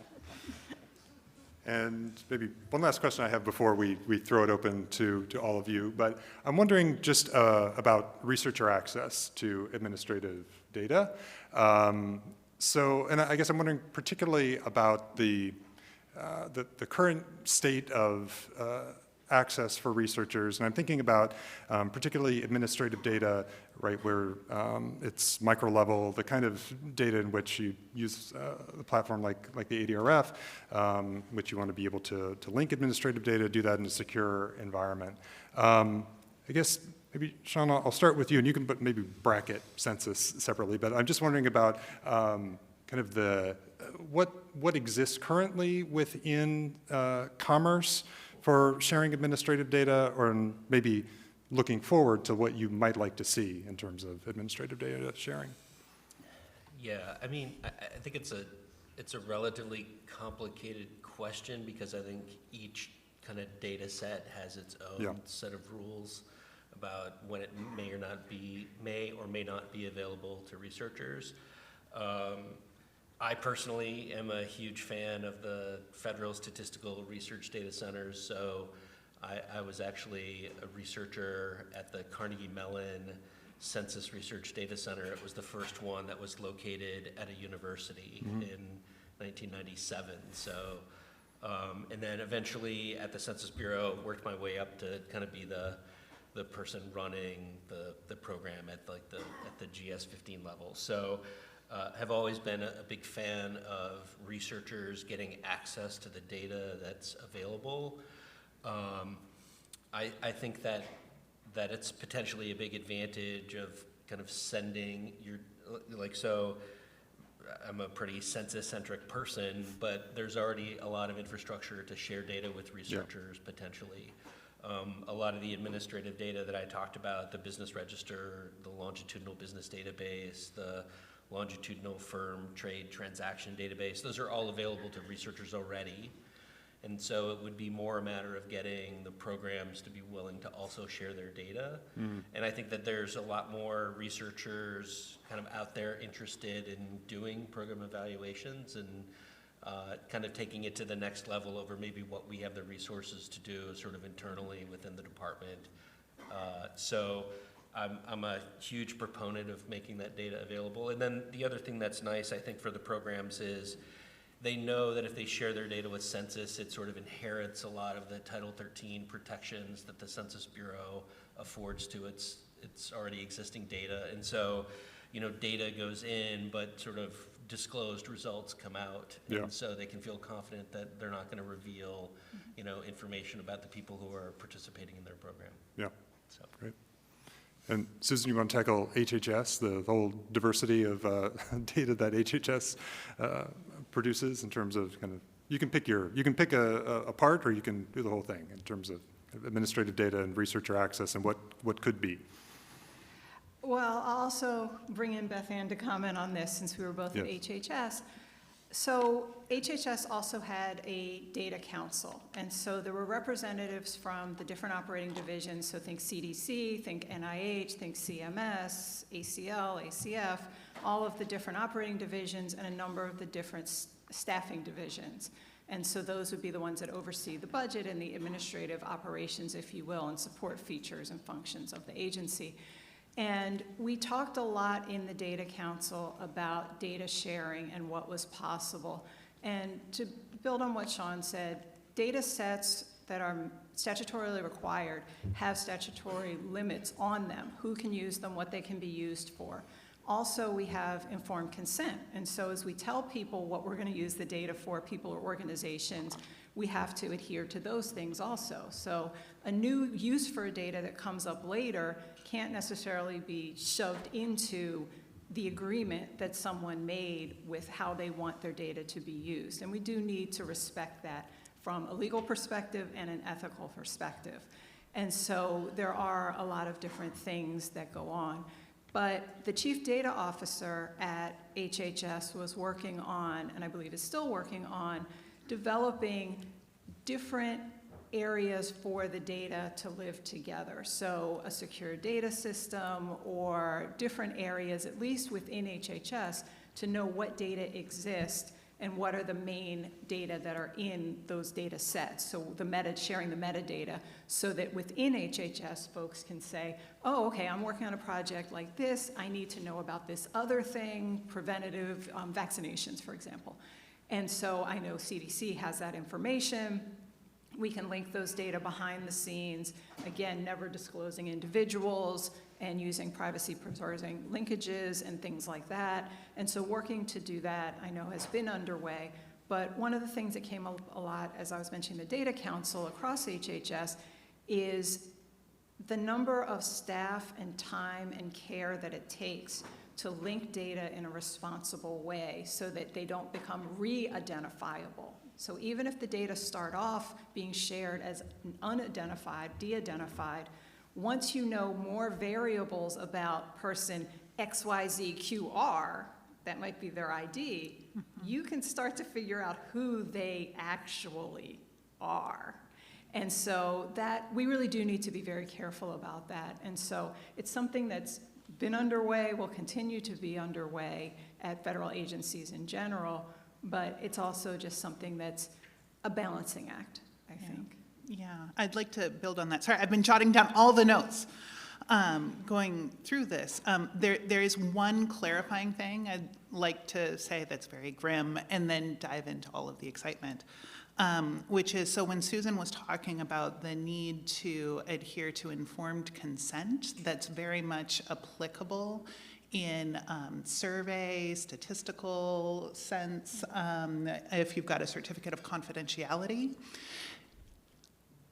And maybe one last question I have before we throw it open to all of you, but I'm wondering just about researcher access to administrative data. And I guess I'm wondering particularly about the current state of access for researchers, and I'm thinking about particularly administrative data, right, where it's micro level, the kind of data in which you use a platform like the ADRF, which you want to be able to link administrative data, do that in a secure environment. I guess maybe, Shawn, I'll start with you, and you can maybe bracket census separately, but I'm just wondering about kind of what exists currently within commerce for sharing administrative data, or maybe looking forward to what you might like to see in terms of administrative data sharing? Yeah, I mean, I think it's a relatively complicated question, because I think each kind of data set has its own set of rules about when it may or may not be available to researchers. I personally am a huge fan of the Federal Statistical Research Data Centers, so I was actually a researcher at the Carnegie Mellon Census Research Data Center. It was the first one that was located at a university in 1997. So, and then eventually at the Census Bureau, worked my way up to kind of be the person running the program at like at the GS-15 level. So, have always been a big fan of researchers getting access to the data that's available. I think that it's potentially a big advantage of kind of sending your, so I'm a pretty census-centric person, but there's already a lot of infrastructure to share data with researchers potentially. A lot of the administrative data that I talked about, the business register, the longitudinal business database, the longitudinal firm trade transaction database, those are all available to researchers already. And so it would be more a matter of getting the programs to be willing to also share their data. And I think that there's a lot more researchers kind of out there interested in doing program evaluations and kind of taking it to the next level over maybe what we have the resources to do sort of internally within the department. So I'm a huge proponent of making that data available. And then the other thing that's nice, I think, for the programs is they know that if they share their data with Census, it sort of inherits a lot of the Title 13 protections that the Census Bureau affords to its already existing data. And so, data goes in, but sort of disclosed results come out. And so they can feel confident that they're not going to reveal, information about the people who are participating in their program. Yeah, So. great. And Susan, you want to tackle HHS, the whole diversity of data that HHS produces in terms of kind of, you can pick a part, or you can do the whole thing in terms of administrative data and researcher access and what could be. Well, I'll also bring in Bethanne to comment on this since we were both at HHS. So HHS also had a data council, and so there were representatives from the different operating divisions, so think CDC, think NIH, think CMS, ACL, ACF, all of the different operating divisions and a number of the different staffing divisions. And so those would be the ones that oversee the budget and the administrative operations, if you will, and support features and functions of the agency. And we talked a lot in the Data Council about data sharing and what was possible. And to build on what Shawn said, data sets that are statutorily required have statutory limits on them, who can use them, what they can be used for. Also, we have informed consent. And so as we tell people what we're going to use the data for, people or organizations, we have to adhere to those things also. So a new use for data that comes up later can't necessarily be shoved into the agreement that someone made with how they want their data to be used. And we do need to respect that from a legal perspective and an ethical perspective. And so there are a lot of different things that go on. But the chief data officer at HHS was working on, and I believe is still working on, developing different areas for the data to live together. So a secure data system or different areas, at least within HHS, to know what data exists and what are the main data that are in those data sets. So sharing the metadata so that within HHS folks can say, oh, okay, I'm working on a project like this. I need to know about this other thing, preventative vaccinations, for example. And so I know CDC has that information. We can link those data behind the scenes, again, never disclosing individuals and using privacy-preserving linkages and things like that. And so working to do that, I know, has been underway. But one of the things that came up a lot, as I was mentioning the Data Council across HHS, is the number of staff and time and care that it takes to link data in a responsible way so that they don't become re-identifiable. So even if the data start off being shared as unidentified, de-identified, once you know more variables about person XYZQR, that might be their ID, you can start to figure out who they actually are. And so that, we really do need to be very careful about that. And so it's something that's been underway, will continue to be underway at federal agencies in general, but it's also just something that's a balancing act, I think. Yeah, I'd like to build on that. Sorry, I've been jotting down all the notes going through this. There is one clarifying thing I'd like to say that's very grim, and then dive into all of the excitement, which is, so when Susan was talking about the need to adhere to informed consent, that's very much applicable in survey, statistical sense, if you've got a certificate of confidentiality.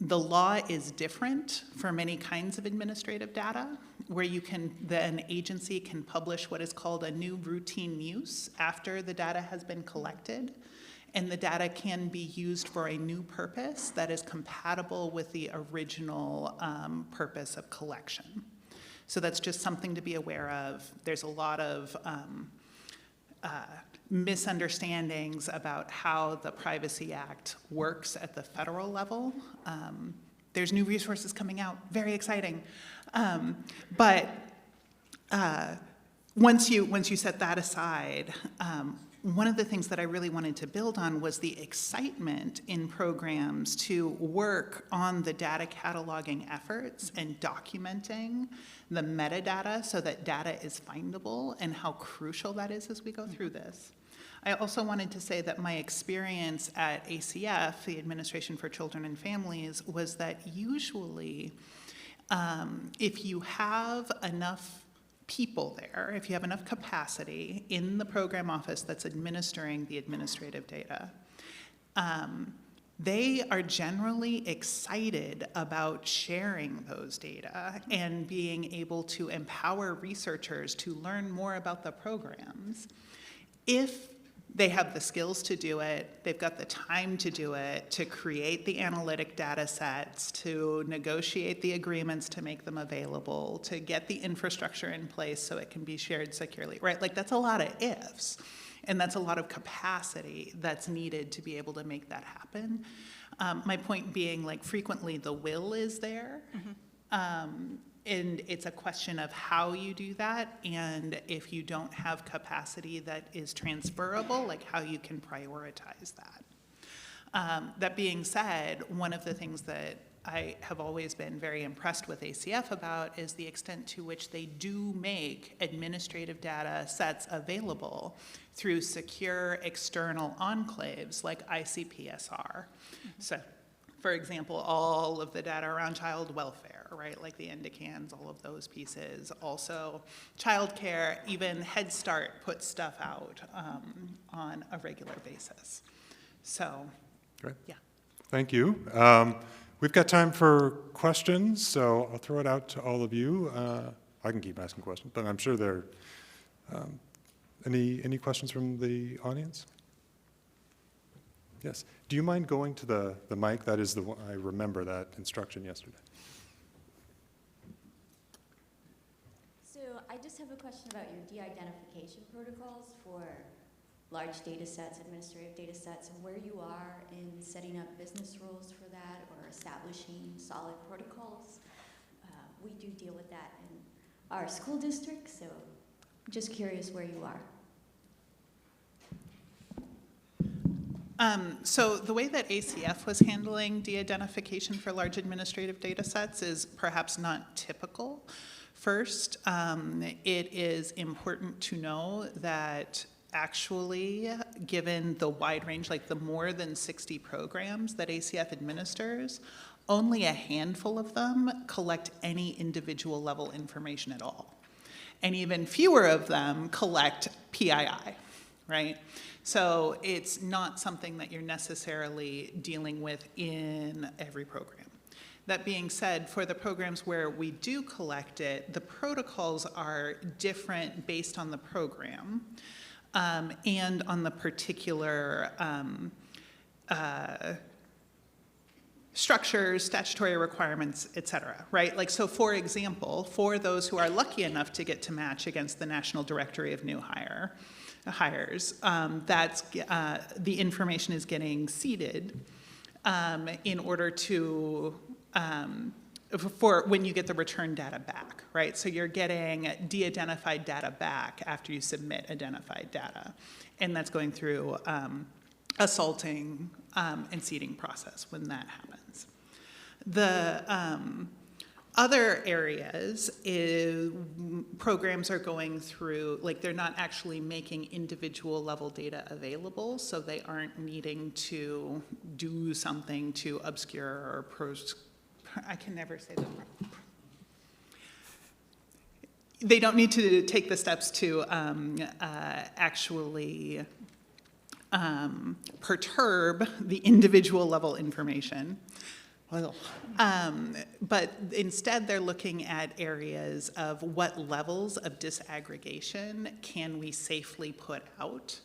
The law is different for many kinds of administrative data, where an agency can publish what is called a new routine use after the data has been collected, and the data can be used for a new purpose that is compatible with the original purpose of collection. So that's just something to be aware of. There's a lot of misunderstandings about how the Privacy Act works at the federal level. There's new resources coming out, very exciting. But once you set that aside, one of the things that I really wanted to build on was the excitement in programs to work on the data cataloging efforts and documenting the metadata so that data is findable, and how crucial that is as we go through this. I also wanted to say that my experience at ACF, the Administration for Children and Families, was that usually if you have enough people there, if you have enough capacity in the program office that's administering the administrative data, they are generally excited about sharing those data and being able to empower researchers to learn more about the programs. If they have the skills to do it, they've got the time to do it, to create the analytic data sets, to negotiate the agreements to make them available, to get the infrastructure in place so it can be shared securely, right? Like, that's a lot of ifs, and that's a lot of capacity that's needed to be able to make that happen. My point being, like, frequently the will is there, and it's a question of how you do that, and if you don't have capacity that is transferable, like how you can prioritize that. That being said, one of the things that I have always been very impressed with ACF about is the extent to which they do make administrative data sets available through secure external enclaves like ICPSR. So, for example, all of the data around child welfare, right? Like the indicans, all of those pieces. Also, childcare, even Head Start puts stuff out on a regular basis. So, Great. Yeah. Thank you. We've got time for questions, so I'll throw it out to all of you. I can keep asking questions, but I'm sure there are any questions from the audience? Yes. Do you mind going to the mic? That is the one, I remember that instruction yesterday. So I just have a question about your de-identification protocols for large data sets, administrative data sets, and where you are in setting up business rules for that or establishing solid protocols. We do deal with that in our school district, so just curious where you are. So the way that ACF was handling de-identification for large administrative data sets is perhaps not typical. First, it is important to know that actually, given the wide range, like the more than 60 programs that ACF administers, only a handful of them collect any individual level information at all. And even fewer of them collect PII, right? So it's not something that you're necessarily dealing with in every program. That being said, for the programs where we do collect it, the protocols are different based on the program and on the particular structures, statutory requirements, et cetera, right? Like, so for example, for those who are lucky enough to get to match against the National Directory of New Hires, that's the information is getting seeded in order to for when you get the return data back, right? So you're getting de-identified data back after you submit identified data. And that's going through a salting and seeding process when that happens. The other areas is programs are going through, like they're not actually making individual level data available, so they aren't needing to do something to obscure or I can never say that. They don't need to take the steps to actually perturb the individual level information. But instead, they're looking at areas of what levels of disaggregation can we safely put out.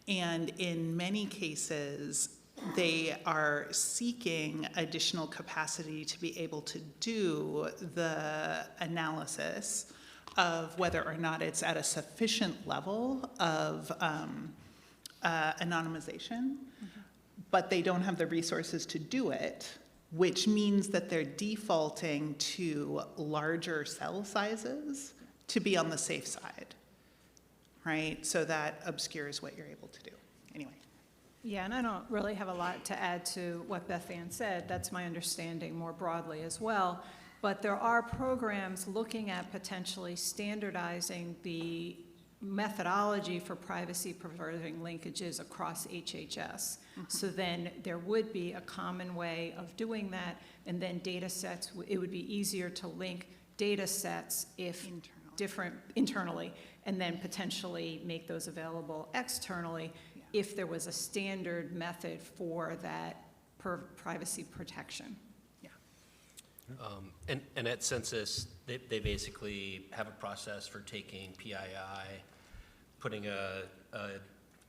And in many cases, they are seeking additional capacity to be able to do the analysis of whether or not it's at a sufficient level of anonymization, but they don't have the resources to do it, which means that they're defaulting to larger cell sizes to be on the safe side, right? So that obscures what you're able to do. Anyway. Yeah, and I don't really have a lot to add to what Bethanne said. That's my understanding more broadly as well. But there are programs looking at potentially standardizing the methodology for privacy preserving linkages across HHS. So then there would be a common way of doing that, and then data sets, it would be easier to link data sets if different internally, and then potentially make those available externally if there was a standard method for that privacy protection. And at Census, they basically have a process for taking PII, putting a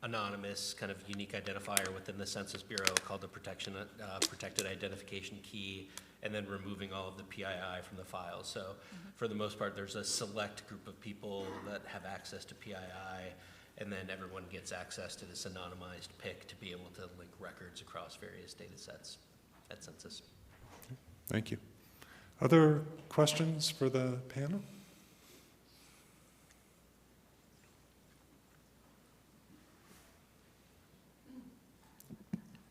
anonymous kind of unique identifier within the Census Bureau called the protected identification key, and then removing all of the PII from the file. So for the most part, there's a select group of people that have access to PII, and then everyone gets access to this anonymized PIC to be able to link records across various data sets at Census. Thank you. Other questions for the panel?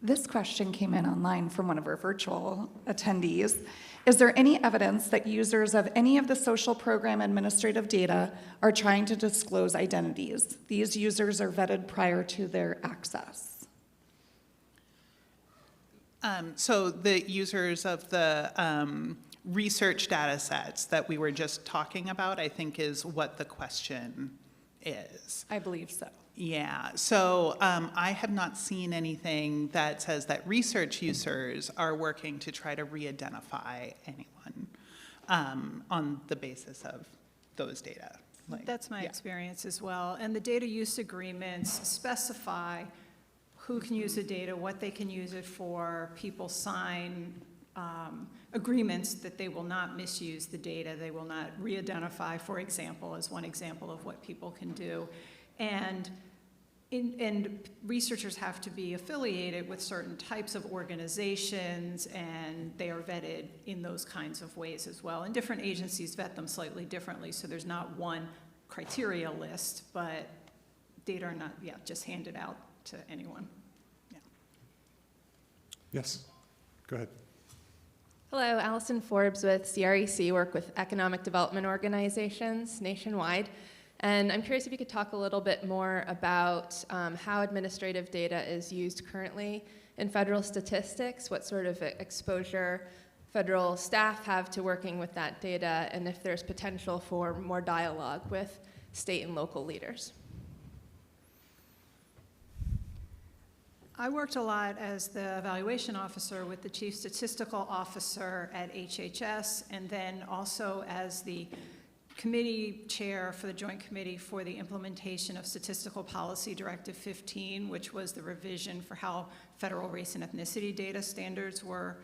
This question came in online from one of our virtual attendees. Is there any evidence that users of any of the social program administrative data are trying to disclose identities? These users are vetted prior to their access. So the users of the research data sets that we were just talking about, I think is what the question is. I believe so. Yeah, so I have not seen anything that says that research users are working to try to re-identify anyone on the basis of those data. That's my experience as well. And the data use agreements specify who can use the data, what they can use it for. People sign agreements that they will not misuse the data. They will not re-identify, for example, as one example of what people can do. And researchers have to be affiliated with certain types of organizations, and they are vetted in those kinds of ways as well. And different agencies vet them slightly differently, so there's not one criteria list, but data are not just handed out to anyone. Yeah. Yes, go ahead. Hello, Allison Forbes with CREC, work with economic development organizations nationwide. And I'm curious if you could talk a little bit more about how administrative data is used currently in federal statistics, what sort of exposure federal staff have to working with that data, and if there's potential for more dialogue with state and local leaders. I worked a lot as the evaluation officer with the chief statistical officer at HHS, and then also as the committee chair for the Joint Committee for the implementation of Statistical Policy Directive 15, which was the revision for how federal race and ethnicity data standards were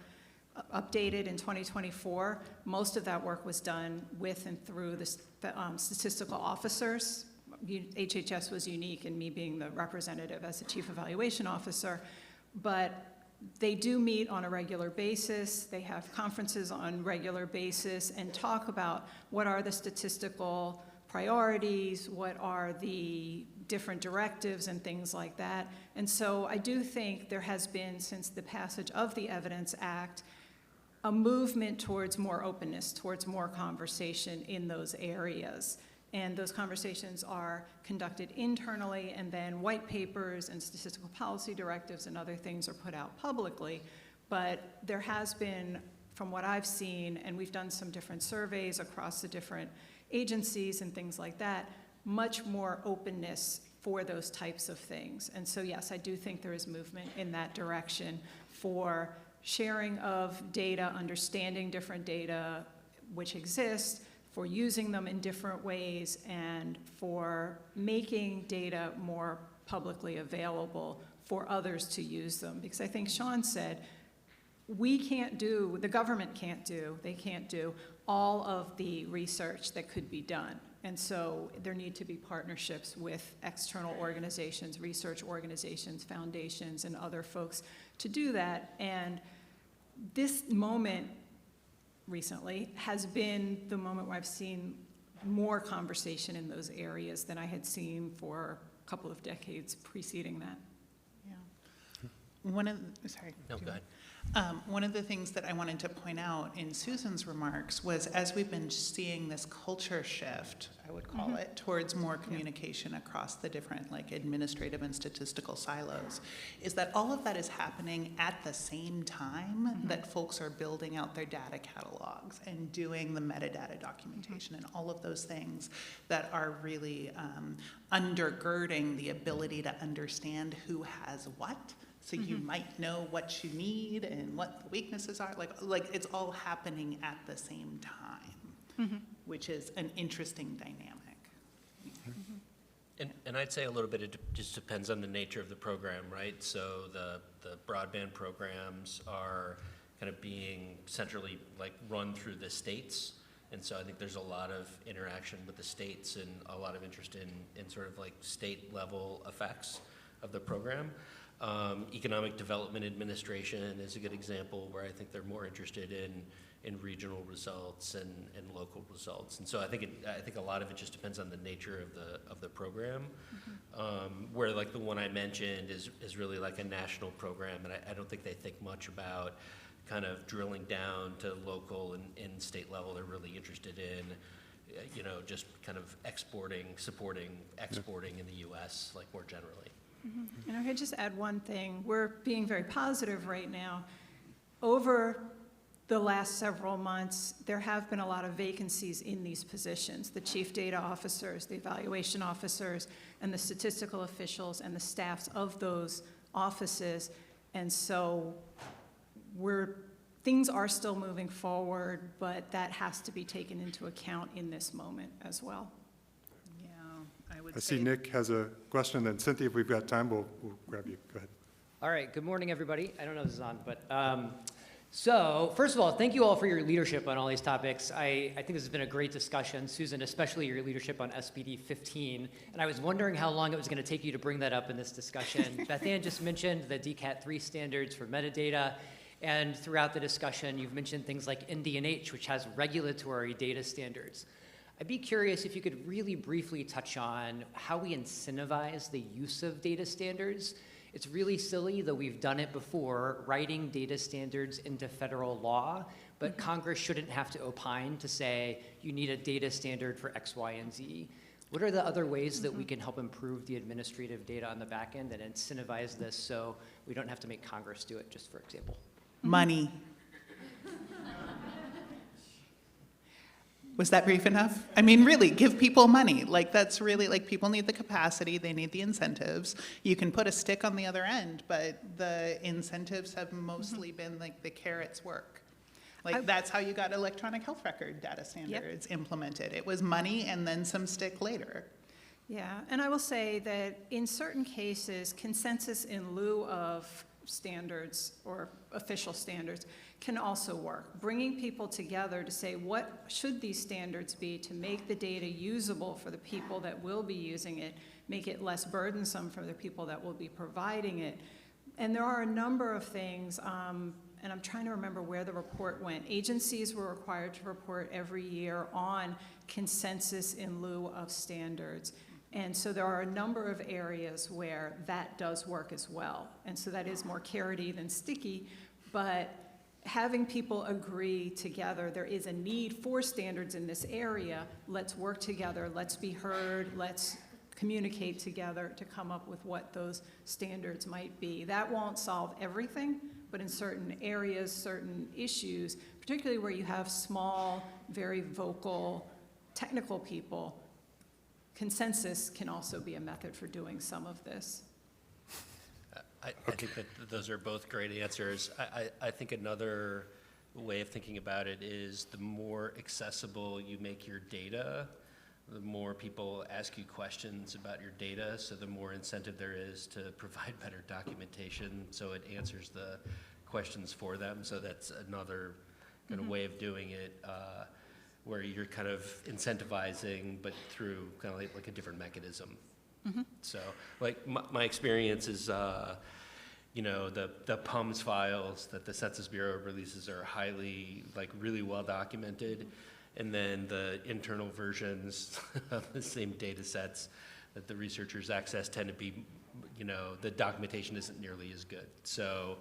updated in 2024. Most of that work was done with and through the statistical officers. HHS was unique in me being the representative as the chief evaluation officer, but They do meet on a regular basis. They have conferences on a regular basis and talk about what are the statistical priorities, what are the different directives and things like that. And so I do think there has been, since the passage of the Evidence Act, a movement towards more openness, towards more conversation in those areas. And those conversations are conducted internally, and then white papers and statistical policy directives and other things are put out publicly. But there has been, from what I've seen, and we've done some different surveys across the different agencies and things like that, much more openness for those types of things. And so yes, I do think there is movement in that direction for sharing of data, understanding different data which exist, for using them in different ways, and for making data more publicly available for others to use them. Because I think Shawn said, we can't do, the government can't do, they can't do all of the research that could be done. And so there need to be partnerships with external organizations, research organizations, foundations, and other folks to do that. And this moment recently has been the moment where I've seen more conversation in those areas than I had seen for a couple of decades preceding that. Yeah. Sorry. No, go ahead. One of the things that I wanted to point out in Susan's remarks was, as we've been seeing this culture shift, I would call it, towards more communication across the different administrative and statistical silos, is that all of that is happening at the same time that folks are building out their data catalogs and doing the metadata documentation and all of those things that are really undergirding the ability to understand who has what. So you might know what you need and what the weaknesses are. Like it's all happening at the same time, which is an interesting dynamic. And I'd say a little bit, it just depends on the nature of the program, right? So the broadband programs are kind of being centrally run through the states. And so I think there's a lot of interaction with the states and a lot of interest in sort of state level effects of the program. Economic Development Administration is a good example where I think they're more interested in regional results and local results. And so I think a lot of it just depends on the nature of the program. Where the one I mentioned is really a national program, and I don't think they think much about kind of drilling down to local and state level. They're really interested in just kind of supporting exporting in the U.S. more generally. And I could just add one thing. We're being very positive right now. Over the last several months, there have been a lot of vacancies in these positions, the chief data officers, the evaluation officers, and the statistical officials and the staffs of those offices. And so things are still moving forward, but that has to be taken into account in this moment as well. I see Nick has a question, then Cynthia, if we've got time, we'll grab you. Go ahead. All right, good morning, everybody. I don't know if this is on, but so first of all, thank you all for your leadership on all these topics. I think this has been a great discussion. Susan, especially your leadership on SPD 15. And I was wondering how long it was going to take you to bring that up in this discussion. Bethanne just mentioned the DCAT 3 standards for metadata. And throughout the discussion, you've mentioned things like NDNH, which has regulatory data standards. I'd be curious if you could really briefly touch on how we incentivize the use of data standards. It's really silly, though we've done it before, writing data standards into federal law, but Congress shouldn't have to opine to say, you need a data standard for X, Y, and Z. What are the other ways that we can help improve the administrative data on the back end and incentivize this so we don't have to make Congress do it, just for example? Money. Was that brief enough? I mean, really, give people money. That's really, people need the capacity, they need the incentives. You can put a stick on the other end, but the incentives have mostly been the carrots work. That's how you got electronic health record data standards implemented. It was money and then some stick later. Yeah, and I will say that in certain cases, consensus in lieu of standards or official standards can also work. Bringing people together to say, what should these standards be to make the data usable for the people that will be using it, make it less burdensome for the people that will be providing it, And there are a number of things, and I'm trying to remember where the report went. Agencies were required to report every year on consensus in lieu of standards. And so there are a number of areas where that does work as well. And so that is more carroty than sticky, but having people agree together, there is a need for standards in this area. Let's work together, let's be heard, let's communicate together to come up with what those standards might be. That won't solve everything, but in certain areas, certain issues, particularly where you have small, very vocal, technical people, consensus can also be a method for doing some of this. I think that those are both great answers. I think another way of thinking about it is the more accessible you make your data, the more people ask you questions about your data, so the more incentive there is to provide better documentation so it answers the questions for them. So that's another kind of way of doing it, where you're kind of incentivizing, but through kind of like a different mechanism. So, like, my experience is, you know, the PUMS files that the Census Bureau releases are highly, like, really well documented. And then the internal versions of the same data sets that the researchers access tend to be, you know, the documentation isn't nearly as good. So,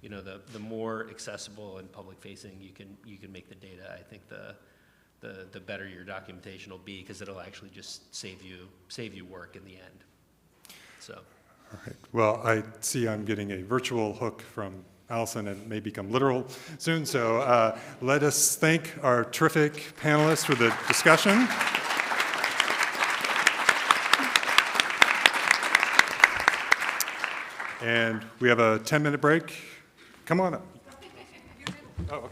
you know, the more accessible and public facing you can make the data, I think the better your documentation will be, because it'll actually just save you work in the end. So. All right. Well, I see I'm getting a virtual hook from Allison, and may become literal soon. So let us thank our terrific panelists for the discussion. And we have a 10-minute break. Come on up. Oh, okay.